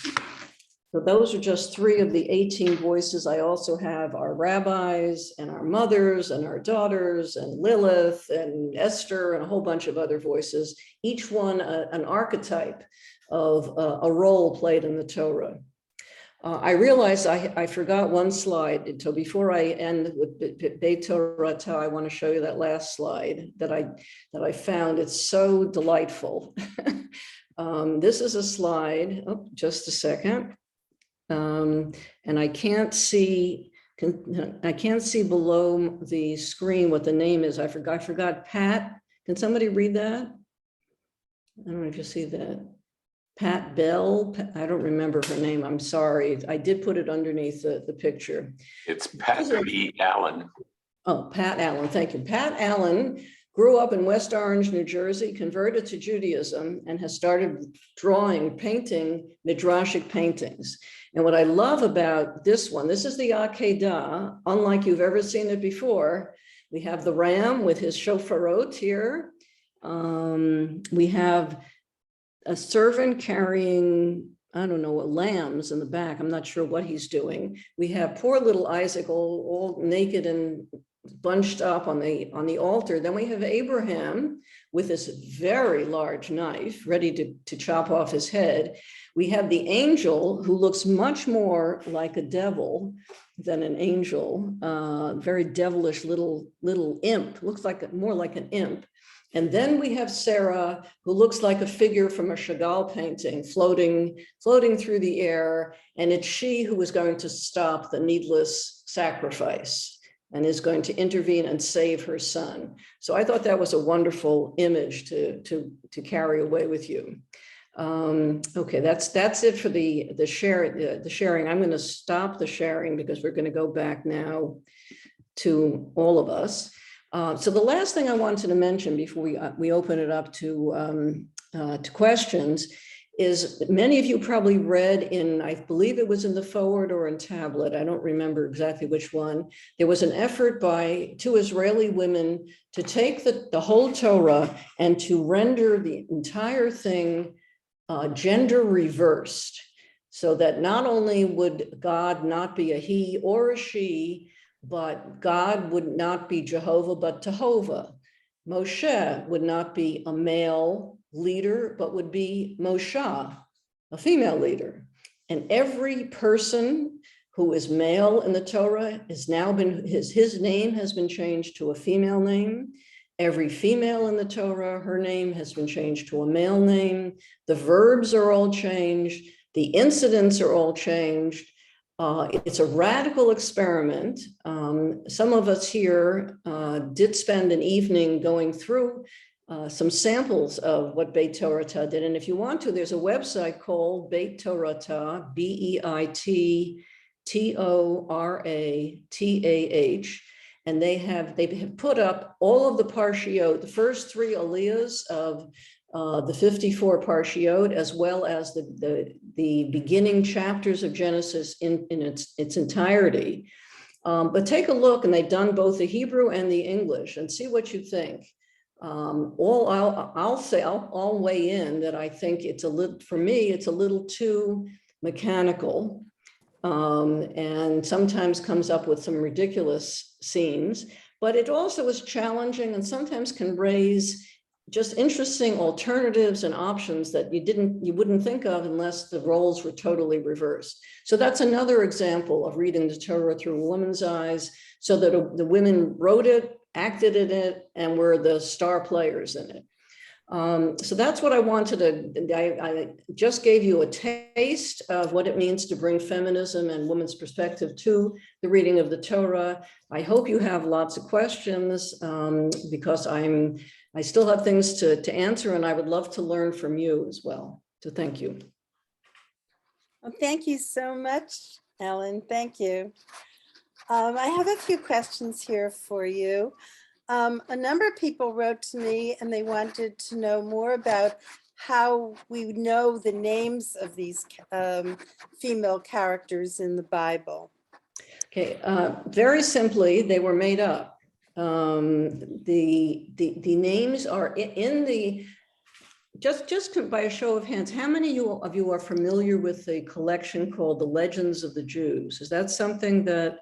So those are just 3 of the 18 voices. I also have our rabbis and our mothers and our daughters and Lilith and Esther and a whole bunch of other voices, each one an archetype of a role played in the Torah. I realized I forgot one slide. So before I end with Beit Torah, I want to show you that last slide that I found. It's so delightful. This is a slide. Oh, just a second. And I can't see below the screen what the name is. I forgot Pat. Can somebody read that? I don't know if you see that. Pat Bell, I don't remember her name. I'm sorry. I did put it underneath the picture. It's Pat B. Allen. Oh, Pat Allen. Thank you. Pat Allen grew up in West Orange, New Jersey, converted to Judaism, and has started painting Midrashic paintings. And what I love about this one, this is the Akedah, unlike you've ever seen it before. We have the ram with his shofarot here. We have a servant carrying, I don't know, lambs in the back. I'm not sure what he's doing. We have poor little Isaac all naked and bunched up on the altar. Then we have Abraham with this very large knife ready to chop off his head. We have the angel who looks much more like a devil than an angel, very devilish little imp, looks like more like an imp. And then we have Sarah, who looks like a figure from a Chagall painting, floating through the air. And it's she who is going to stop the needless sacrifice and is going to intervene and save her son. So I thought that was a wonderful image to carry away with you. Okay, that's it for the sharing. I'm going to stop the sharing because we're going to go back now to all of us. So the last thing I wanted to mention before we open it up to questions is many of you probably read in, I believe it was in the forward or in tablet, I don't remember exactly which one. There was an effort by 2 Israeli women to take the whole Torah and to render the entire thing gender reversed, so that not only would God not be a he or a she, but God would not be Jehovah, but Jehovah. Moshe would not be a male leader, but would be Moshe, a female leader. And every person who is male in the Torah has now been, his name has been changed to a female name. Every female in the Torah, her name has been changed to a male name. The verbs are all changed. The incidents are all changed. It's a radical experiment. Some of us here did spend an evening going through some samples of what Beit Torah did. And if you want to, there's a website called Beit Torah, BeitToratah. And they have put up all of the parshiot, the first 3 aliyahs of the 54 parshiot, as well as the beginning chapters of Genesis in its entirety. But take a look, and they've done both the Hebrew and the English, and see what you think. I'll weigh in that I think it's for me, it's a little too mechanical, and sometimes comes up with some ridiculous scenes, but it also is challenging and sometimes can raise just interesting alternatives and options that you wouldn't think of unless the roles were totally reversed. So that's another example of reading the Torah through a woman's eyes, so that the women wrote it, acted in it, and were the star players in it. So that's what I wanted to, I just gave you a taste of what it means to bring feminism and women's perspective to the reading of the Torah. I hope you have lots of questions because I still have things to answer, and I would love to learn from you as well. So thank you. Well, thank you so much, Ellen. Thank you. I have a few questions here for you. A number of people wrote to me and they wanted to know more about how we know the names of these female characters in the Bible. Okay, very simply, they were made up. The names are in the, just by a show of hands, how many of you are familiar with a collection called The Legends of the Jews? Is that something that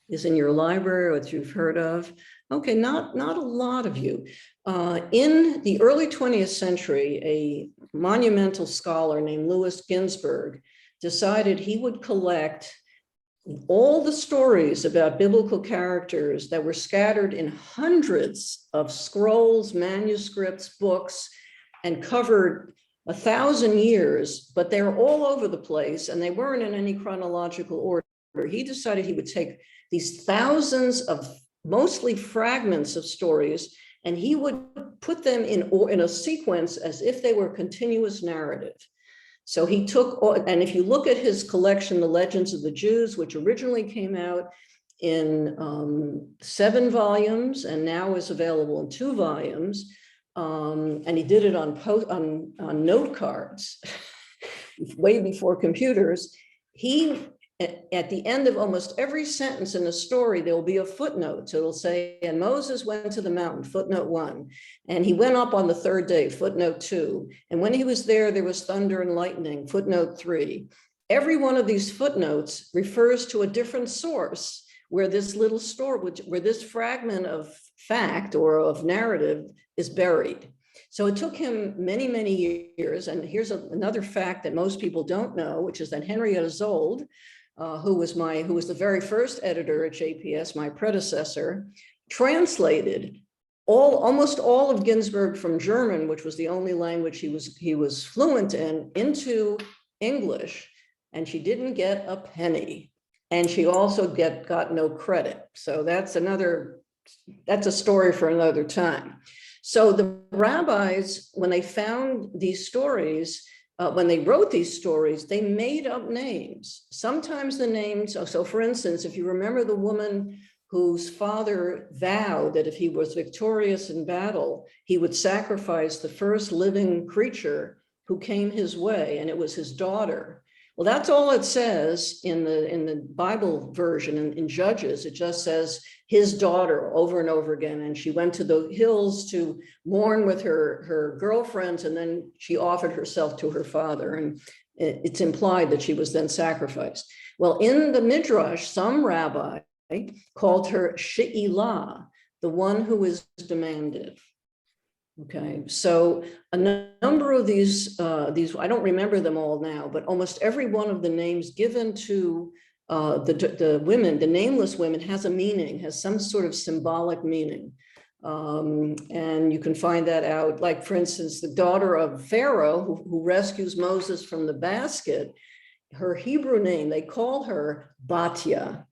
is in your library or that you've heard of? Okay, not a lot of you. In the early 20th century, a monumental scholar named Louis Ginsburg decided he would collect all the stories about biblical characters that were scattered in hundreds of scrolls, manuscripts, books, and covered 1,000 years, but they're all over the place and they weren't in any chronological order. He decided he would take these thousands of mostly fragments of stories, and he would put them in a sequence as if they were continuous narrative. So he took, and if you look at his collection, The Legends of the Jews, which originally came out in 7 volumes and now is available in 2 volumes, and he did it on note cards way before computers. At the end of almost every sentence in a story, there will be a footnote. So it'll say, and Moses went to the mountain, footnote 1. And he went up on the 3rd day, footnote 2. And when he was there was thunder and lightning, footnote 3. Every one of these footnotes refers to a different source where this little story, where this fragment of fact or of narrative is buried. So it took him many, many years. And here's another fact that most people don't know, which is that Henrietta Zold, who was the very first editor at JPS, my predecessor, translated almost all of Ginsburg from German, which was the only language he was fluent in, into English, and she didn't get a penny, and she also got no credit. So that's a story for another time. So the rabbis, when they found these stories, when they wrote these stories, they made up names. Sometimes the names, so for instance, if you remember the woman whose father vowed that if he was victorious in battle, he would sacrifice the first living creature who came his way, and it was his daughter. Well, that's all it says in the Bible version. In Judges, it just says his daughter over and over again. And she went to the hills to mourn with her girlfriends, and then she offered herself to her father. And it's implied that she was then sacrificed. Well, in the Midrash, some rabbi called her She'ilah, the one who is demanded. Okay, so a number of these, I don't remember them all now, but almost every one of the names given to the women, the nameless women, has a meaning, has some sort of symbolic meaning. And you can find that out, like, for instance, the daughter of Pharaoh who rescues Moses from the basket, her Hebrew name, they call her Batya,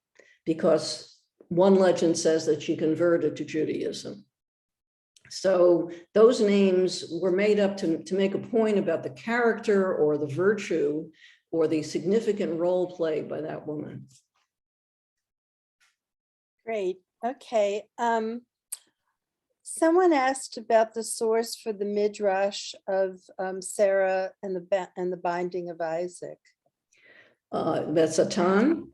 because one legend says that she converted to Judaism. So those names were made up to make a point about the character or the virtue or the significant role played by that woman. Great. Okay. Someone asked about the source for the Midrash of Sarah and the binding of Isaac. That's Satan.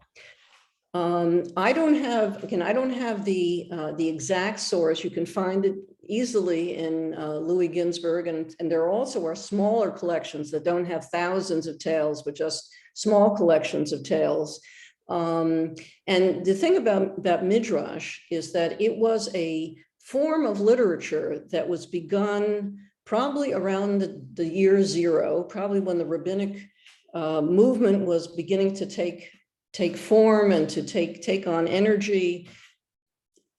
I don't have the exact source. You can find it easily in Louis Ginsburg, and there also are smaller collections that don't have thousands of tales, but just small collections of tales. And the thing about Midrash is that it was a form of literature that was begun probably around the year 0, probably when the rabbinic movement was beginning to take form and to take on energy.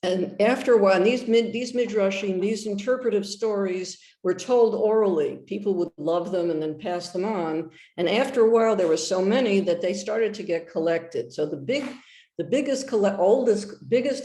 And after a while, these midrashim, these interpretive stories were told orally. People would love them and then pass them on. And after a while, there were so many that they started to get collected. So the biggest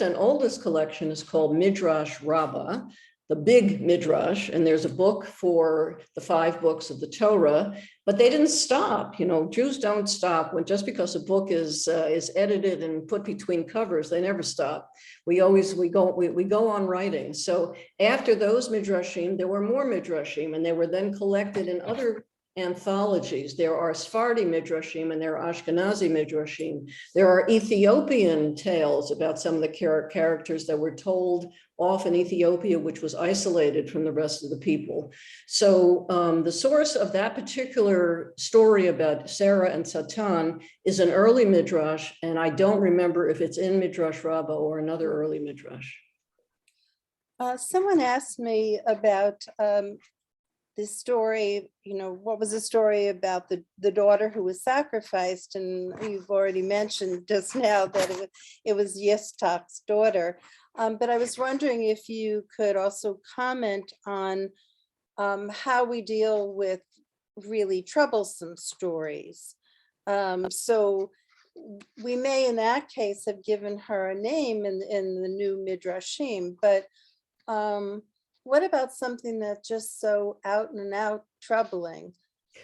and oldest collection is called Midrash Rabbah, the big Midrash, and there's a book for the 5 books of the Torah, but they didn't stop. You know, Jews don't stop when just because a book is edited and put between covers, they never stop. We go on writing. So after those Midrashim, there were more Midrashim, and they were then collected in other anthologies. There are Sephardi Midrashim and there are Ashkenazi Midrashim. There are Ethiopian tales about some of the characters that were told off in Ethiopia, which was isolated from the rest of the people. So the source of that particular story about Sarah and Satan is an early Midrash, and I don't remember if it's in Midrash Rabbah or another early Midrash. Someone asked me about this story, you know, what was the story about the daughter who was sacrificed? And you've already mentioned just now that it was Yitzchak's daughter. But I was wondering if you could also comment on how we deal with really troublesome stories. So we may in that case have given her a name in the new Midrashim, but what about something that's just so out and out troubling?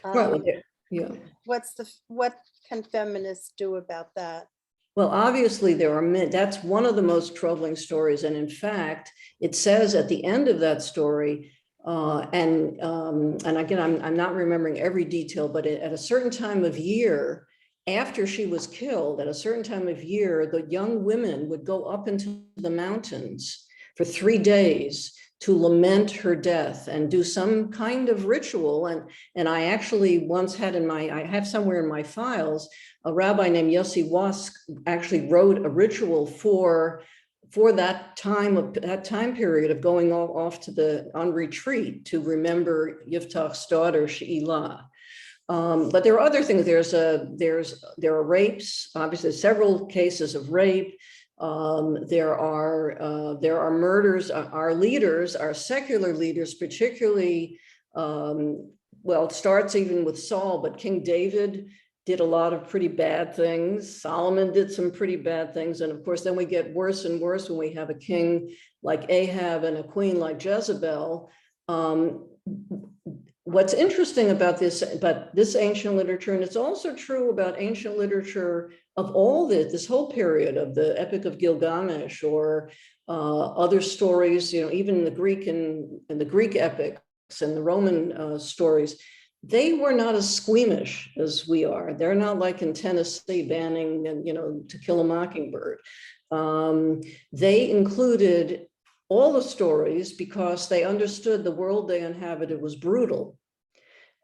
Well, yeah. What can feminists do about that? Well, obviously that's one of the most troubling stories. And in fact, it says at the end of that story, and again, I'm not remembering every detail, but at a certain time of year, after she was killed, at a certain time of year, the young women would go up into the mountains for 3 days to lament her death and do some kind of ritual. And I actually once had I have somewhere in my files, a rabbi named Yossi Wask actually wrote a ritual for that time period of going off on retreat to remember Yiftach's daughter, She'ilah. But there are other things. There are rapes, obviously several cases of rape. There are murders. Our leaders, our secular leaders, particularly, well, it starts even with Saul, but King David did a lot of pretty bad things. Solomon did some pretty bad things. And of course, then we get worse and worse when we have a king like Ahab and a queen like Jezebel. What's interesting about this ancient literature, and it's also true about ancient literature of all this whole period of the Epic of Gilgamesh or other stories, you know, even the Greek and the Greek epics and the Roman stories, they were not as squeamish as we are. They're not like in Tennessee banning, you know, To Kill a Mockingbird. They included all the stories because they understood the world they inhabited was brutal,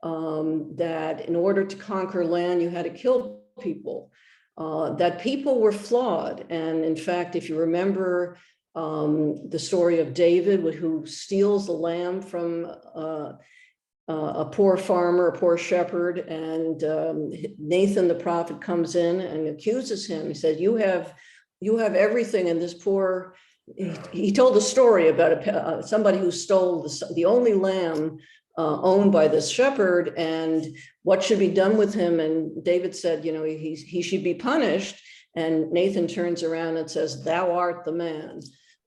that in order to conquer land, you had to kill people, that people were flawed. And in fact, if you remember the story of David, who steals the lamb from a poor farmer, a poor shepherd, and Nathan the prophet comes in and accuses him. He said, you have everything, and this poor, he told a story about somebody who stole the only lamb owned by this shepherd, and what should be done with him. And David said, you know, he should be punished. And Nathan turns around and says, thou art the man.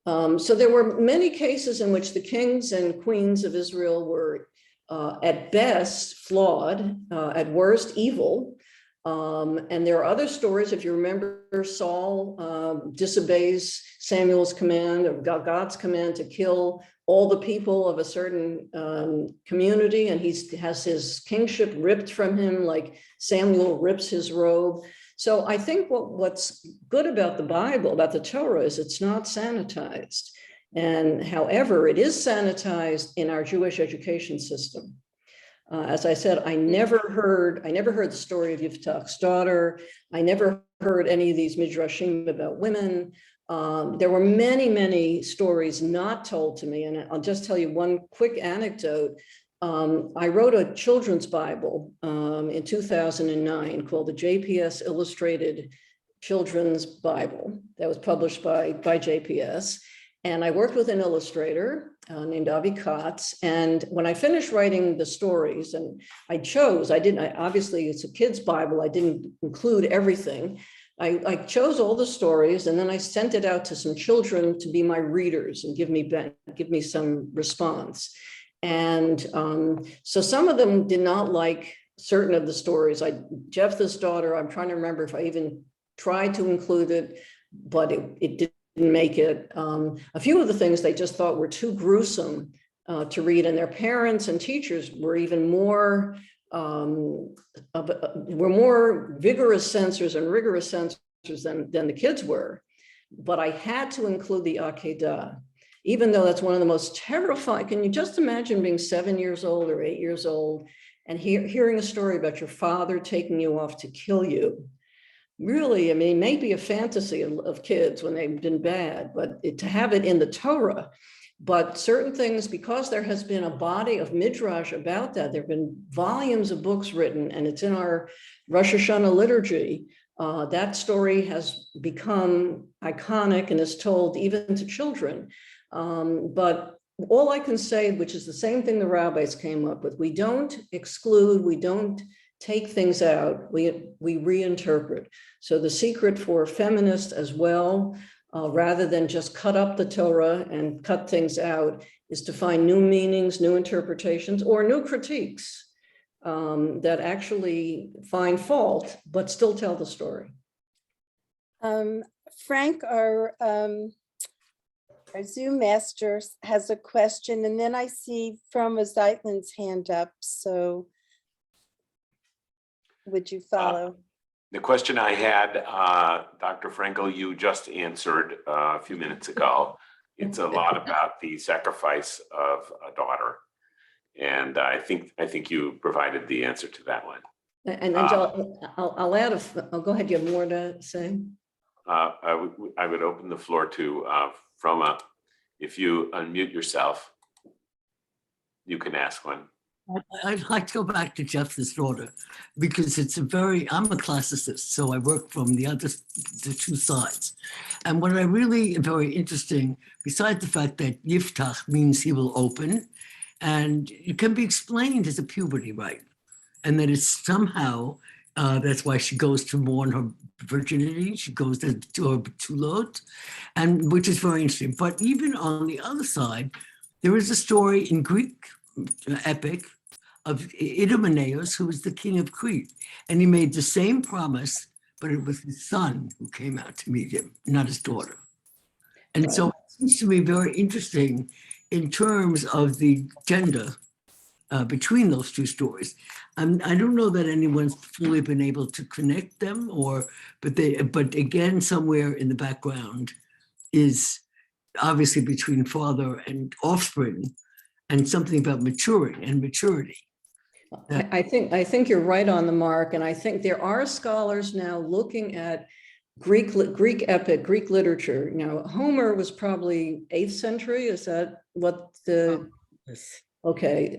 So there were many cases in which the kings and queens of Israel were at best flawed, at worst evil. And there are other stories. If you remember, Saul disobeys Samuel's command, or God's command, to kill all the people of a certain community, and he has his kingship ripped from him, like Samuel rips his robe. So I think what's good about the Bible, about the Torah, is it's not sanitized. And however, it is sanitized in our Jewish education system. As I said, I never heard the story of Yiftach's daughter. I never heard any of these midrashim about women. There were many, many stories not told to me. And I'll just tell you one quick anecdote. I wrote a children's Bible in 2009 called the JPS Illustrated Children's Bible that was published by JPS. And I worked with an illustrator named Avi Katz. And when I finished writing the stories, and obviously it's a kid's Bible, I didn't include everything. I chose all the stories, and then I sent it out to some children to be my readers and give me some response. And so some of them did not like certain of the stories. Jephthah's daughter, I'm trying to remember if I even tried to include it, but it didn't make it. A few of the things they just thought were too gruesome to read, and their parents and teachers were even more vigorous censors and rigorous censors than the kids were. But I had to include the Akedah, even though that's one of the most terrifying. Can you just imagine being 7 years old or 8 years old and hearing a story about your father taking you off to kill you? Really, I mean, maybe a fantasy of kids when they've been bad, but to have it in the Torah. But certain things, because there has been a body of Midrash about that, there have been volumes of books written, and it's in our Rosh Hashanah liturgy. That story has become iconic and is told even to children. But all I can say, which is the same thing the rabbis came up with, we don't exclude, we don't take things out, we reinterpret. So the secret for feminists as well, rather than just cut up the Torah and cut things out, is to find new meanings, new interpretations, or new critiques that actually find fault, but still tell the story. Frank, our Zoom master has a question, and then I see from Zeitlin's hand up. So would you follow? The question I had, Dr. Frankel, you just answered a few minutes ago. It's a lot about the sacrifice of a daughter, and I think you provided the answer to that one. And I'll add go ahead. You have more to say? I would open the floor to Froma. If you unmute yourself, you can ask one. I'd like to go back to Jephthah's daughter, because I'm a classicist, so I work from the two sides. And what I really very interesting, besides the fact that Yiftach means he will open, and it can be explained as a puberty rite, and that it's somehow, that's why she goes to mourn her virginity, she goes to her betulot, and which is very interesting. But even on the other side, there is a story in Greek epic of Idomeneus, who was the king of Crete. And he made the same promise, but it was his son who came out to meet him, not his daughter. And so it seems to me very interesting in terms of the gender between those two stories. I don't know that anyone's fully been able to connect them, but again, somewhere in the background is obviously between father and offspring, and something about maturing and maturity. I think you're right on the mark, and I think there are scholars now looking at Greek epic, Greek literature. Now, Homer was probably 8th century. Is that what the? Yes. Okay,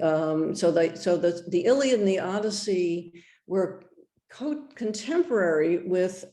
so the Iliad and the Odyssey were contemporary with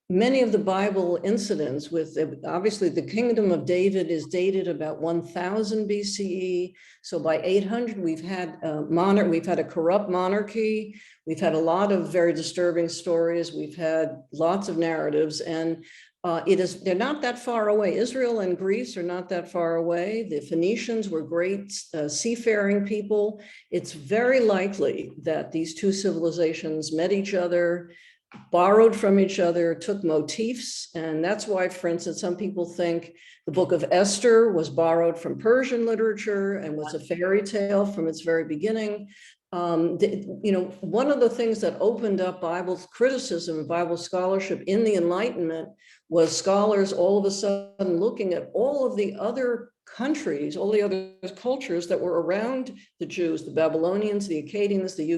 many of the Bible incidents. With obviously the kingdom of David is dated about 1000 BCE. So by 800, we've had a corrupt monarchy. We've had a lot of very disturbing stories. We've had lots of narratives, and they're not that far away. Israel and Greece are not that far away. The Phoenicians were great seafaring people. It's very likely that these two civilizations met each other, borrowed from each other, took motifs. And that's why, for instance, some people think the book of Esther was borrowed from Persian literature and was a fairy tale from its very beginning. One of the things that opened up Bible criticism and Bible scholarship in the Enlightenment was scholars all of a sudden looking at all of the other countries, all the other cultures that were around the Jews, the Babylonians, the Akkadians, the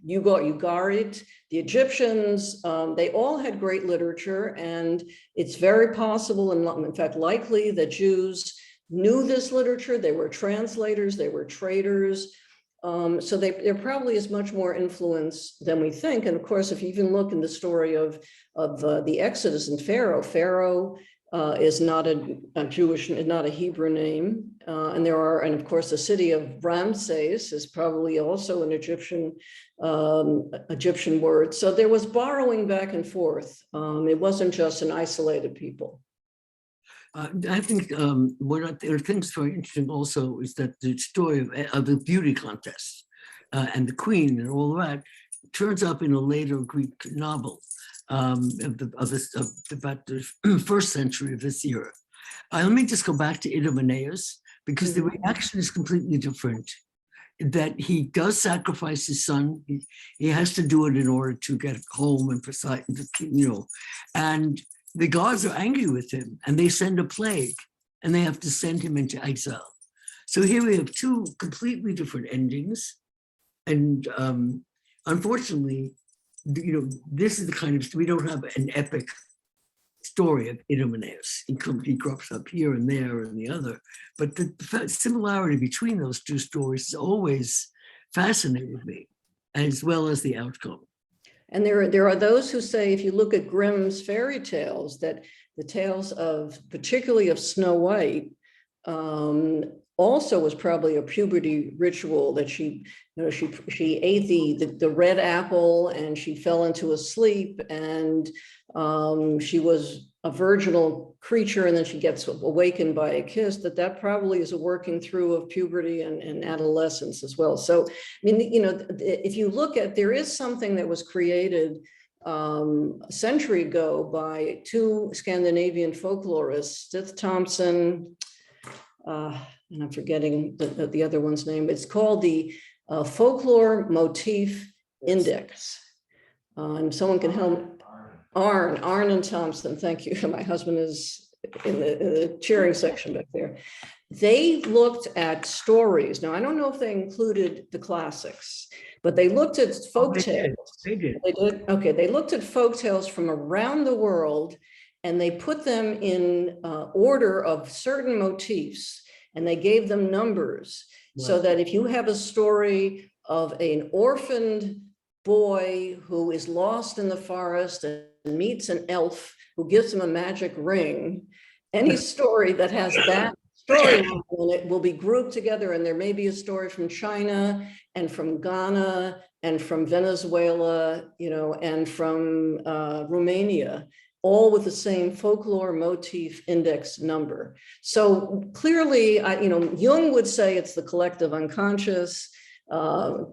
Ugarit, the Egyptians. They all had great literature, and it's very possible, and in fact likely, that Jews knew this literature. They were translators, they were traders. So there probably is much more influence than we think. And of course, if you even look in the story of the Exodus and Pharaoh is not a Jewish, not a Hebrew name. And of course, the city of Ramses is probably also an Egyptian word. So there was borrowing back and forth. It wasn't just an isolated people. I think one of the things very interesting also is that the story of the beauty contest and the queen and all that turns up in a later Greek novel about the first century of this era. Let me just go back to Idomeneus, because the reaction is completely different. That he does sacrifice his son. He has to do it in order to get home and Poseidon, and the gods are angry with him and they send a plague and they have to send him into exile. So here we have two completely different endings. And unfortunately, this is the kind of, we don't have an epic story of Idomeneus. He crops up here and there and the other, but the similarity between those two stories has always fascinated me, as well as the outcome. And there are those who say, if you look at Grimm's fairy tales, that the tales of, particularly of Snow White, also was probably a puberty ritual, that she ate the red apple and she fell into a sleep, and she was a virginal creature, and then she gets awakened by a kiss. That probably is a working through of puberty and adolescence as well. So, I mean, if you look at, there is something that was created a century ago by two Scandinavian folklorists, Stith Thompson, and I'm forgetting the other one's name. It's called the Folklore Motif Index. And someone can help. Arn and Thompson, thank you. My husband is in the cheering section back there. They looked at stories. Now, I don't know if they included the classics, but they looked at folk tales. They did. They did? Okay, they looked at folk tales from around the world, and they put them in order of certain motifs, and they gave them numbers. Wow. So that if you have a story of an orphaned boy who is lost in the forest and meets an elf who gives him a magic ring, any story that has that story in it will be grouped together. And there may be a story from China and from Ghana and from Venezuela, and from Romania, all with the same folklore motif index number. So clearly, Jung would say it's the collective unconscious.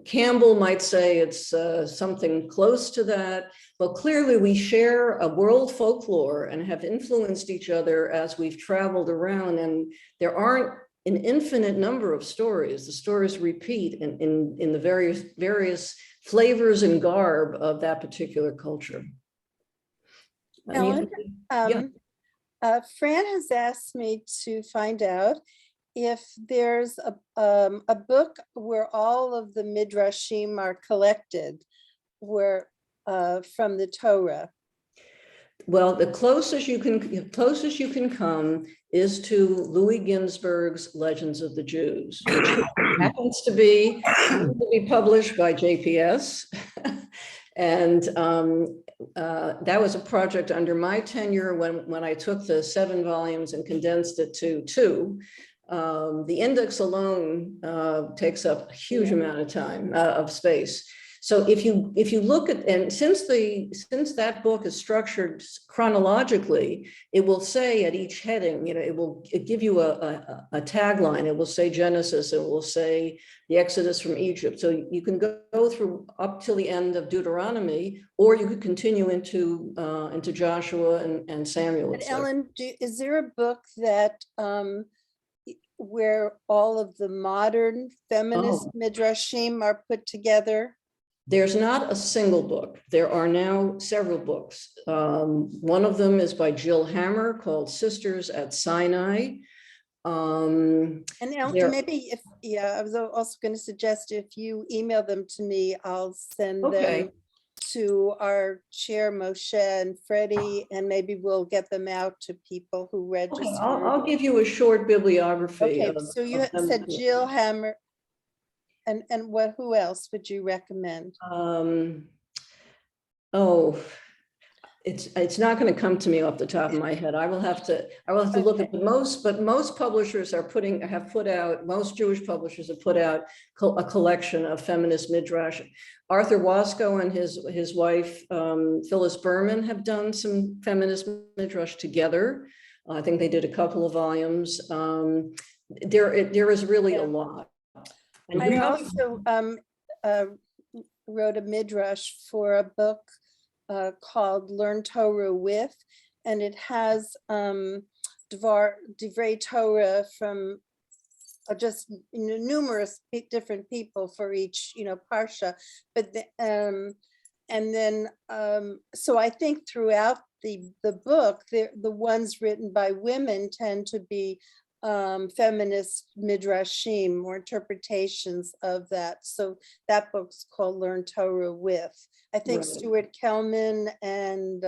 Campbell might say it's something close to that, but clearly we share a world folklore and have influenced each other as we've traveled around, and there aren't an infinite number of stories. The stories repeat in the various flavors and garb of that particular culture. Ellen, Fran has asked me to find out if there's a book where all of the midrashim are collected, where from the Torah. Well, the closest you can come is to Louis Ginsburg's Legends of the Jews, which happens to be published by JPS. And that was a project under my tenure when I took the 7 volumes and condensed it to 2. The index alone takes up a huge amount of time, of space. So if you look at, and since that book is structured chronologically, it will say at each heading, it will give you a tagline. It will say Genesis. It will say the Exodus from Egypt. So you can go through up till the end of Deuteronomy, or you could continue into Joshua and Samuel. But Ellen, is there a book that where all of the modern feminist midrashim are put together? There's not a single book. There are now several books. One of them is by Jill Hammer called Sisters at Sinai. And Ellen, maybe I was also going to suggest if you email them to me, I'll send them to our chair, Moshe and Freddie, and maybe we'll get them out to people who register. Okay, I'll give you a short bibliography. Okay, so you said Jill Hammer. And who else would you recommend? It's not going to come to me off the top of my head. I will have to look at most publishers have put out, most Jewish publishers have put out a collection of feminist midrash. Arthur Wasco and his wife, Phyllis Berman, have done some feminist midrash together. I think they did a couple of volumes. There is really a lot. And I also wrote a midrash for a book called Learn Torah With, and it has Divrei Torah from just numerous different people for each parsha, but and then so I think throughout the book, the ones written by women tend to be feminist midrashim or interpretations of that. So that book's called Learn Torah With. I think Right. Stuart Kelman and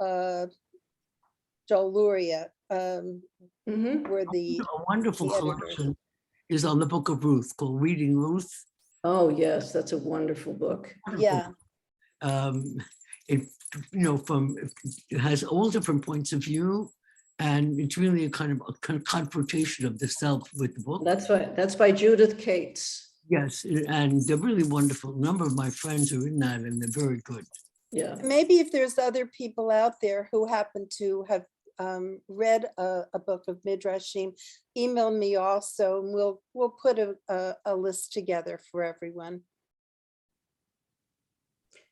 Joel Luria were the A wonderful the editors. collection is on the Book of Ruth called Reading Ruth. Oh, yes, that's a wonderful book. Yeah. It it has all different points of view, and it's really a kind of confrontation of the self with the book. That's by Judith Cates. Yes, and they're really wonderful. A number of my friends are in that, and they're very good. Yeah. Maybe if there's other people out there who happen to have read a book of Midrashim, email me also, and we'll put a list together for everyone.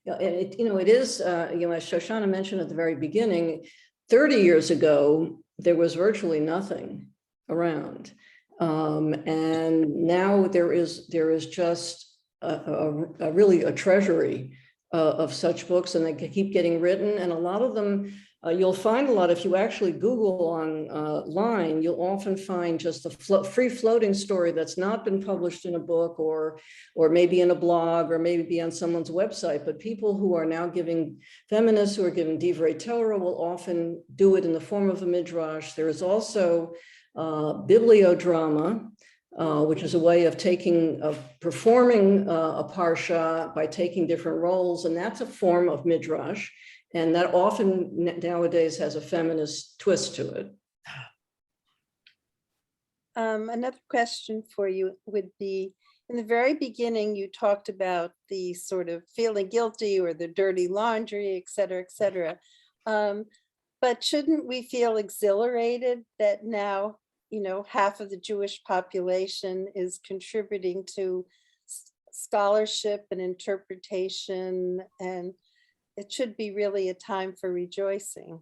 Yeah, and it is, as Shoshana mentioned at the very beginning, 30 years ago, there was virtually nothing around. And now there is just really a treasury of such books, and they keep getting written. And a lot of them, you'll find a lot, if you actually Google online, you'll often find just a free floating story that's not been published in a book or maybe in a blog or maybe on someone's website. But people who are now feminists who are giving Divrei Torah will often do it in the form of a midrash. There is also bibliodrama, which is a way of performing a parsha by taking different roles, and that's a form of midrash, and that often nowadays has a feminist twist to it. Another question for you would be, in the very beginning, you talked about the sort of feeling guilty or the dirty laundry, et cetera, et cetera. But shouldn't we feel exhilarated that now, half of the Jewish population is contributing to scholarship and interpretation, and it should be really a time for rejoicing?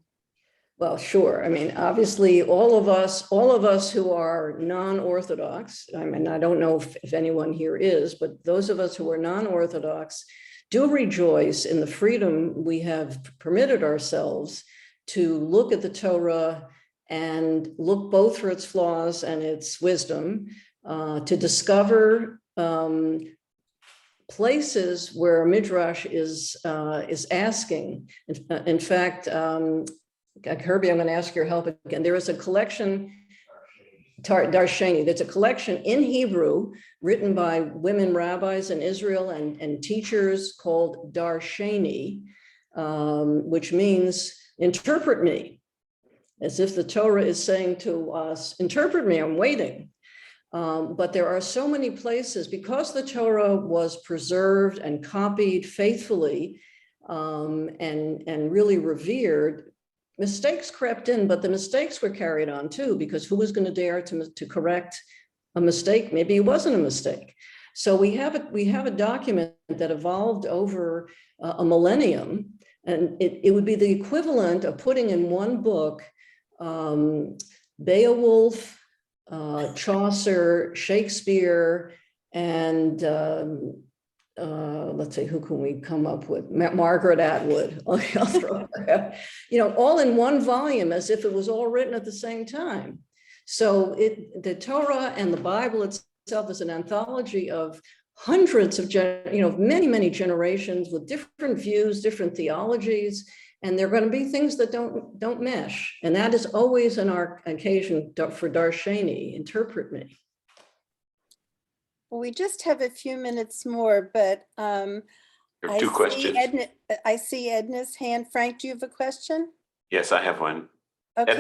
Well, sure. I mean, obviously, all of us who are non-Orthodox, I mean, I don't know if anyone here is, but those of us who are non-Orthodox do rejoice in the freedom we have permitted ourselves to look at the Torah and look both for its flaws and its wisdom, to discover places where Midrash is asking. In fact, Herbie, I'm going to ask your help again. There is a collection, Darsheni, that's a collection in Hebrew written by women rabbis in Israel and teachers called Darsheni, which means interpret me, as if the Torah is saying to us, interpret me, I'm waiting. But there are so many places, because the Torah was preserved and copied faithfully and really revered, mistakes crept in, but the mistakes were carried on too, because who was going to dare to correct a mistake? Maybe it wasn't a mistake. So we have a document that evolved over a millennium, and it would be the equivalent of putting in one book Beowulf, Chaucer, Shakespeare, and let's see, who can we come up with? Margaret Atwood. I'll throw her out. All in one volume, as if it was all written at the same time. So the Torah and the Bible itself is an anthology of hundreds of many, many generations with different views, different theologies, and there are going to be things that don't mesh. And that is always our occasion for Darsheni, interpret me. Well, we just have a few minutes more, but There are two questions. I see Edna's hand. Frank, do you have a question? Yes, I have one. Okay.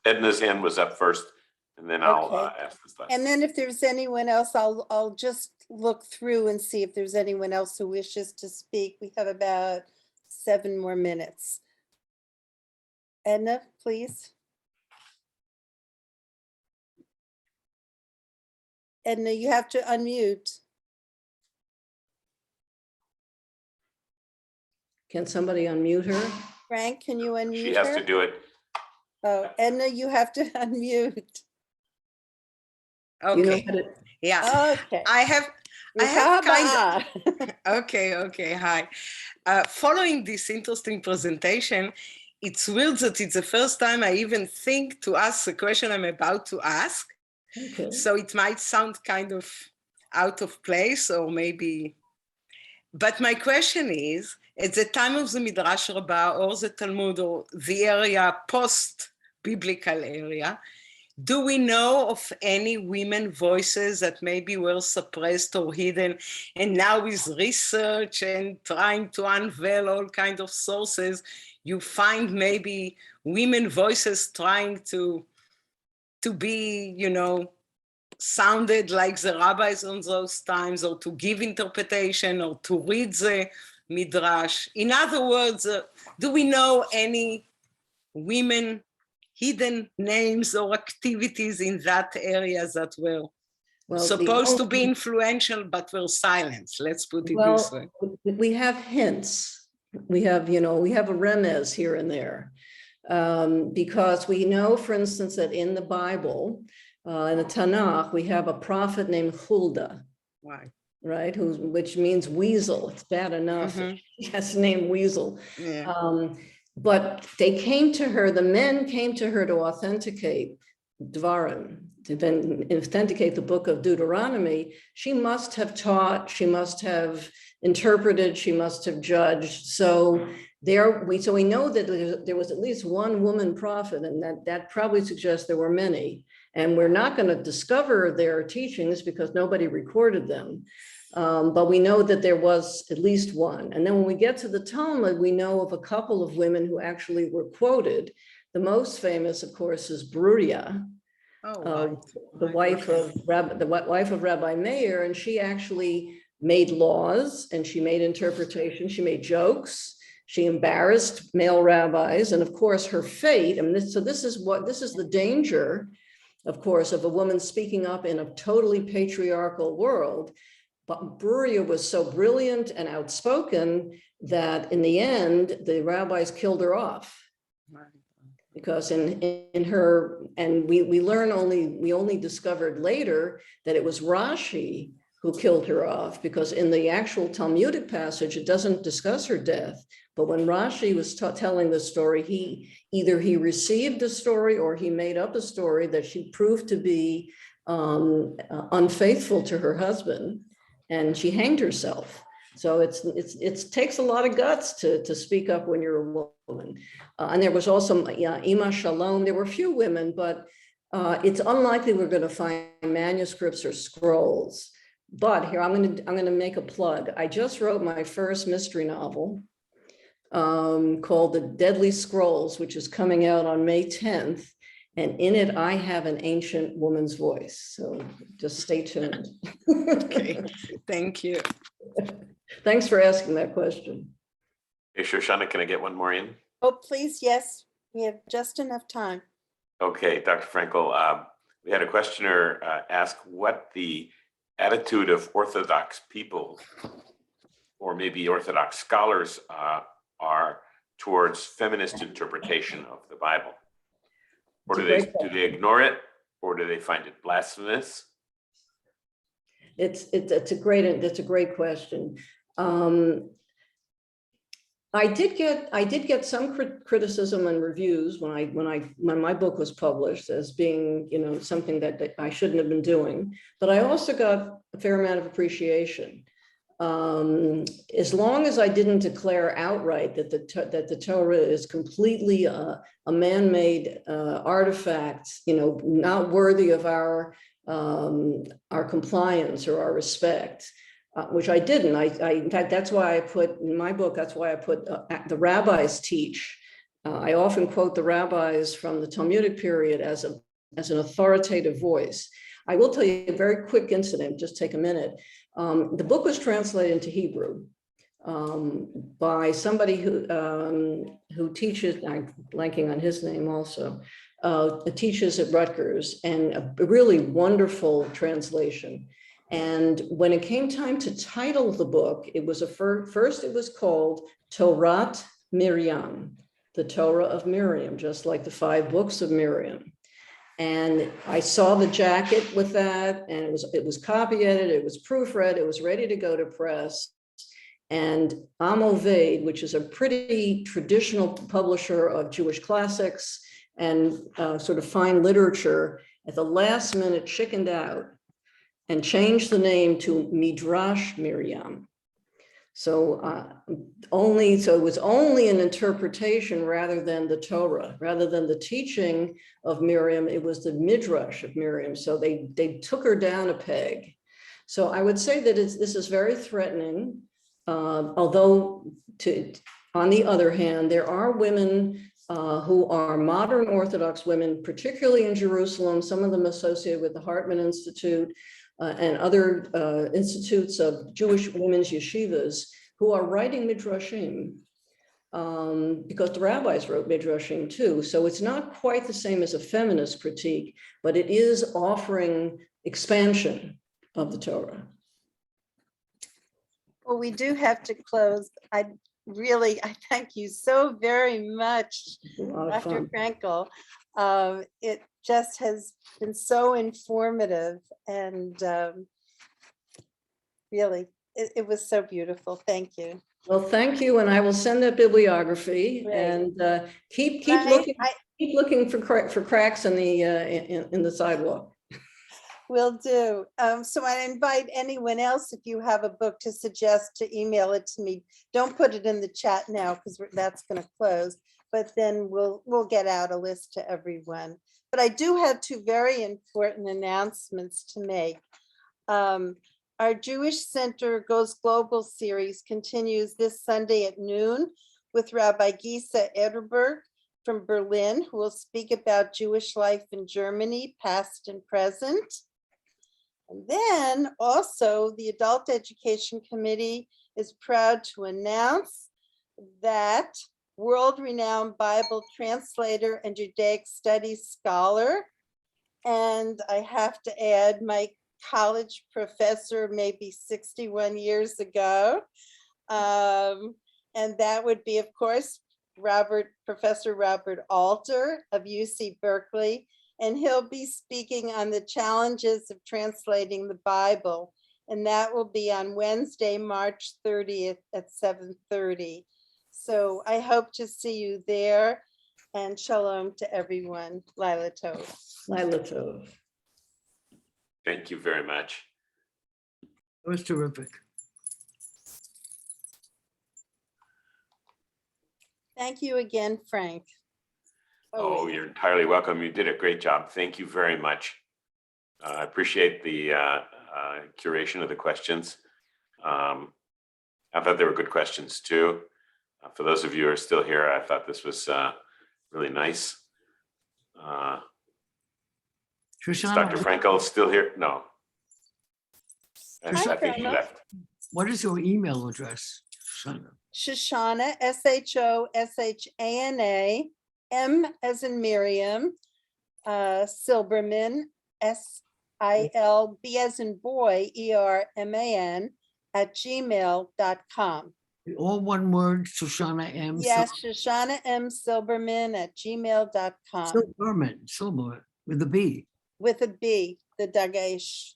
Edna's hand was up first, and then I'll Okay. ask this last. And then if there's anyone else, I'll just look through and see if there's anyone else who wishes to speak. We have about 7 more minutes. Edna, please. Edna, you have to unmute. Can somebody unmute her? Frank, can you unmute She has her? to do it. Oh, Edna, you have to unmute. You know Okay, how to, yeah, Okay. I have kind Merhaba. okay, hi. Following this interesting presentation, it's weird that it's the first time I even think to ask the question I'm about to ask. okay. So it might sound kind of out of place or maybe, but my question is, at the time of the Midrash Rabbah or the Talmud or the area post-biblical area, do we know of any women voices that maybe were suppressed or hidden, and now with research and trying to unveil all kinds of sources, you find maybe women voices trying to be, you know, sounded like the rabbis on those times, or to give interpretation, or to read the Midrash? In other words, do we know any women hidden names or activities in that area that were supposed to be influential but were silenced? Let's put it this way. We have hints. We have, you know, we have a remez here and there. Because we know, for instance, that in the Bible, in the Tanakh, we have a prophet named Huldah, right? Which means weasel. It's bad enough. He has the name Weasel. Yeah. But they came to her, the men came to her to authenticate Dvarim, to then authenticate the book of Deuteronomy. She must have taught, she must have interpreted, she must have judged. So we know that there was at least one woman prophet, and that probably suggests there were many. And we're not going to discover their teachings because nobody recorded them. But we know that there was at least one. And then when we get to the Talmud, we know of a couple of women who actually were quoted. The most famous, of course, is Bruria, the wife of Rabbi Meir, and she actually made laws and she made interpretations, she made jokes, she embarrassed male rabbis, and of course her fate. And this is the danger, of course, of a woman speaking up in a totally patriarchal world. But Bruria was so brilliant and outspoken that in the end, the rabbis killed her off. Because in her, and we only discovered later that it was Rashi who killed her off, because in the actual Talmudic passage, it doesn't discuss her death. But when Rashi was telling the story, either he received the story or he made up a story that she proved to be unfaithful to her husband, and she hanged herself. So it takes a lot of guts to speak up when you're a woman. And there was also Ima Shalom. There were a few women, but it's unlikely we're going to find manuscripts or scrolls. But here I'm going to make a plug. I just wrote my first mystery novel called The Deadly Scrolls, which is coming out on May 10th. And in it, I have an ancient woman's voice. So just stay tuned. Okay, thank you. Thanks for asking that question. Hey, Shoshana, can I get one more in? Oh, please, yes. We have just enough time. Okay, Dr. Frankel, we had a questioner ask what the attitude of Orthodox people, or maybe Orthodox scholars, are towards feminist interpretation of the Bible. Or do they ignore it, or do they find it blasphemous? It's a great question. I did get some criticism and reviews when my book was published as being, you know, something that I shouldn't have been doing, but I also got a fair amount of appreciation. As long as I didn't declare outright that the Torah is completely a man-made artifact, you know, not worthy of our compliance or our respect, which I didn't. In fact, that's why I put in my book, that's why I put the rabbis teach. I often quote the rabbis from the Talmudic period as an authoritative voice. I will tell you a very quick incident, just take a minute. The book was translated into Hebrew by somebody who teaches, I'm blanking on his name also, teaches at Rutgers, and a really wonderful translation. And when it came time to title the book, it was first it was called Torat Miriam, the Torah of Miriam, just like the 5 books of Miriam. And I saw the jacket with that, and it was copy edited, it was proofread, it was ready to go to press. And Amoved, which is a pretty traditional publisher of Jewish classics and sort of fine literature, at the last minute chickened out and changed the name to Midrash Miriam. So it was only an interpretation rather than the Torah, rather than the teaching of Miriam, it was the Midrash of Miriam. So they took her down a peg. So I would say that this is very threatening, although on the other hand, there are women who are modern Orthodox women, particularly in Jerusalem, some of them associated with the Hartman Institute, and other institutes of Jewish women's yeshivas who are writing midrashim, because the rabbis wrote midrashim too. So it's not quite the same as a feminist critique, but it is offering expansion of the Torah. Well, we do have to close. I thank you so very much, A lot of Dr. fun. Frankel. It just has been so informative, and really, it was so beautiful. Thank you. Well, thank you, and I will send that bibliography. Great. And keep I looking for cracks in the sidewalk. will do. So I invite anyone else, if you have a book to suggest, to email it to me. Don't put it in the chat now, because that's going to close. But then we'll get out a list to everyone. But I do have 2 very important announcements to make. Our Jewish Center Goes Global series continues this Sunday at noon with Rabbi Gisa Ederberg from Berlin, who will speak about Jewish life in Germany, past and present. And then also the Adult Education Committee is proud to announce that world-renowned Bible translator and Judaic studies scholar, and I have to add, my college professor maybe 61 years ago, and that would be, of course, Professor Robert Alter of UC Berkeley, and he'll be speaking on the challenges of translating the Bible, and that will be on Wednesday, March 30th at 7:30. So I hope to see you there, and shalom to everyone. Laila Tov. Laila Tov. Thank you very much. It was terrific. Thank you again, Frank. Oh, you're entirely welcome. You did a great job. Thank you very much. I appreciate the curation of the questions. I thought they were good questions too. For those of you who are still here, I thought this was really nice. Is Dr. Frankel still here? No. I think he left. What is your email address, Shoshana? Shoshana, Shoshana, M as in Miriam, Silberman, SILB as in boy, ERMAN, @gmail.com. All one word, Shoshana M. Yes, Shoshana M. Silberman @gmail.com. Silberman, with a B. With a B, the Dagesh.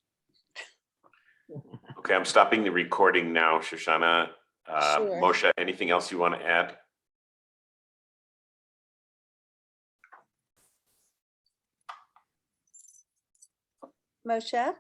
Okay, I'm stopping the recording now, Shoshana. Sure. Moshe, anything else you want to add? Moshe?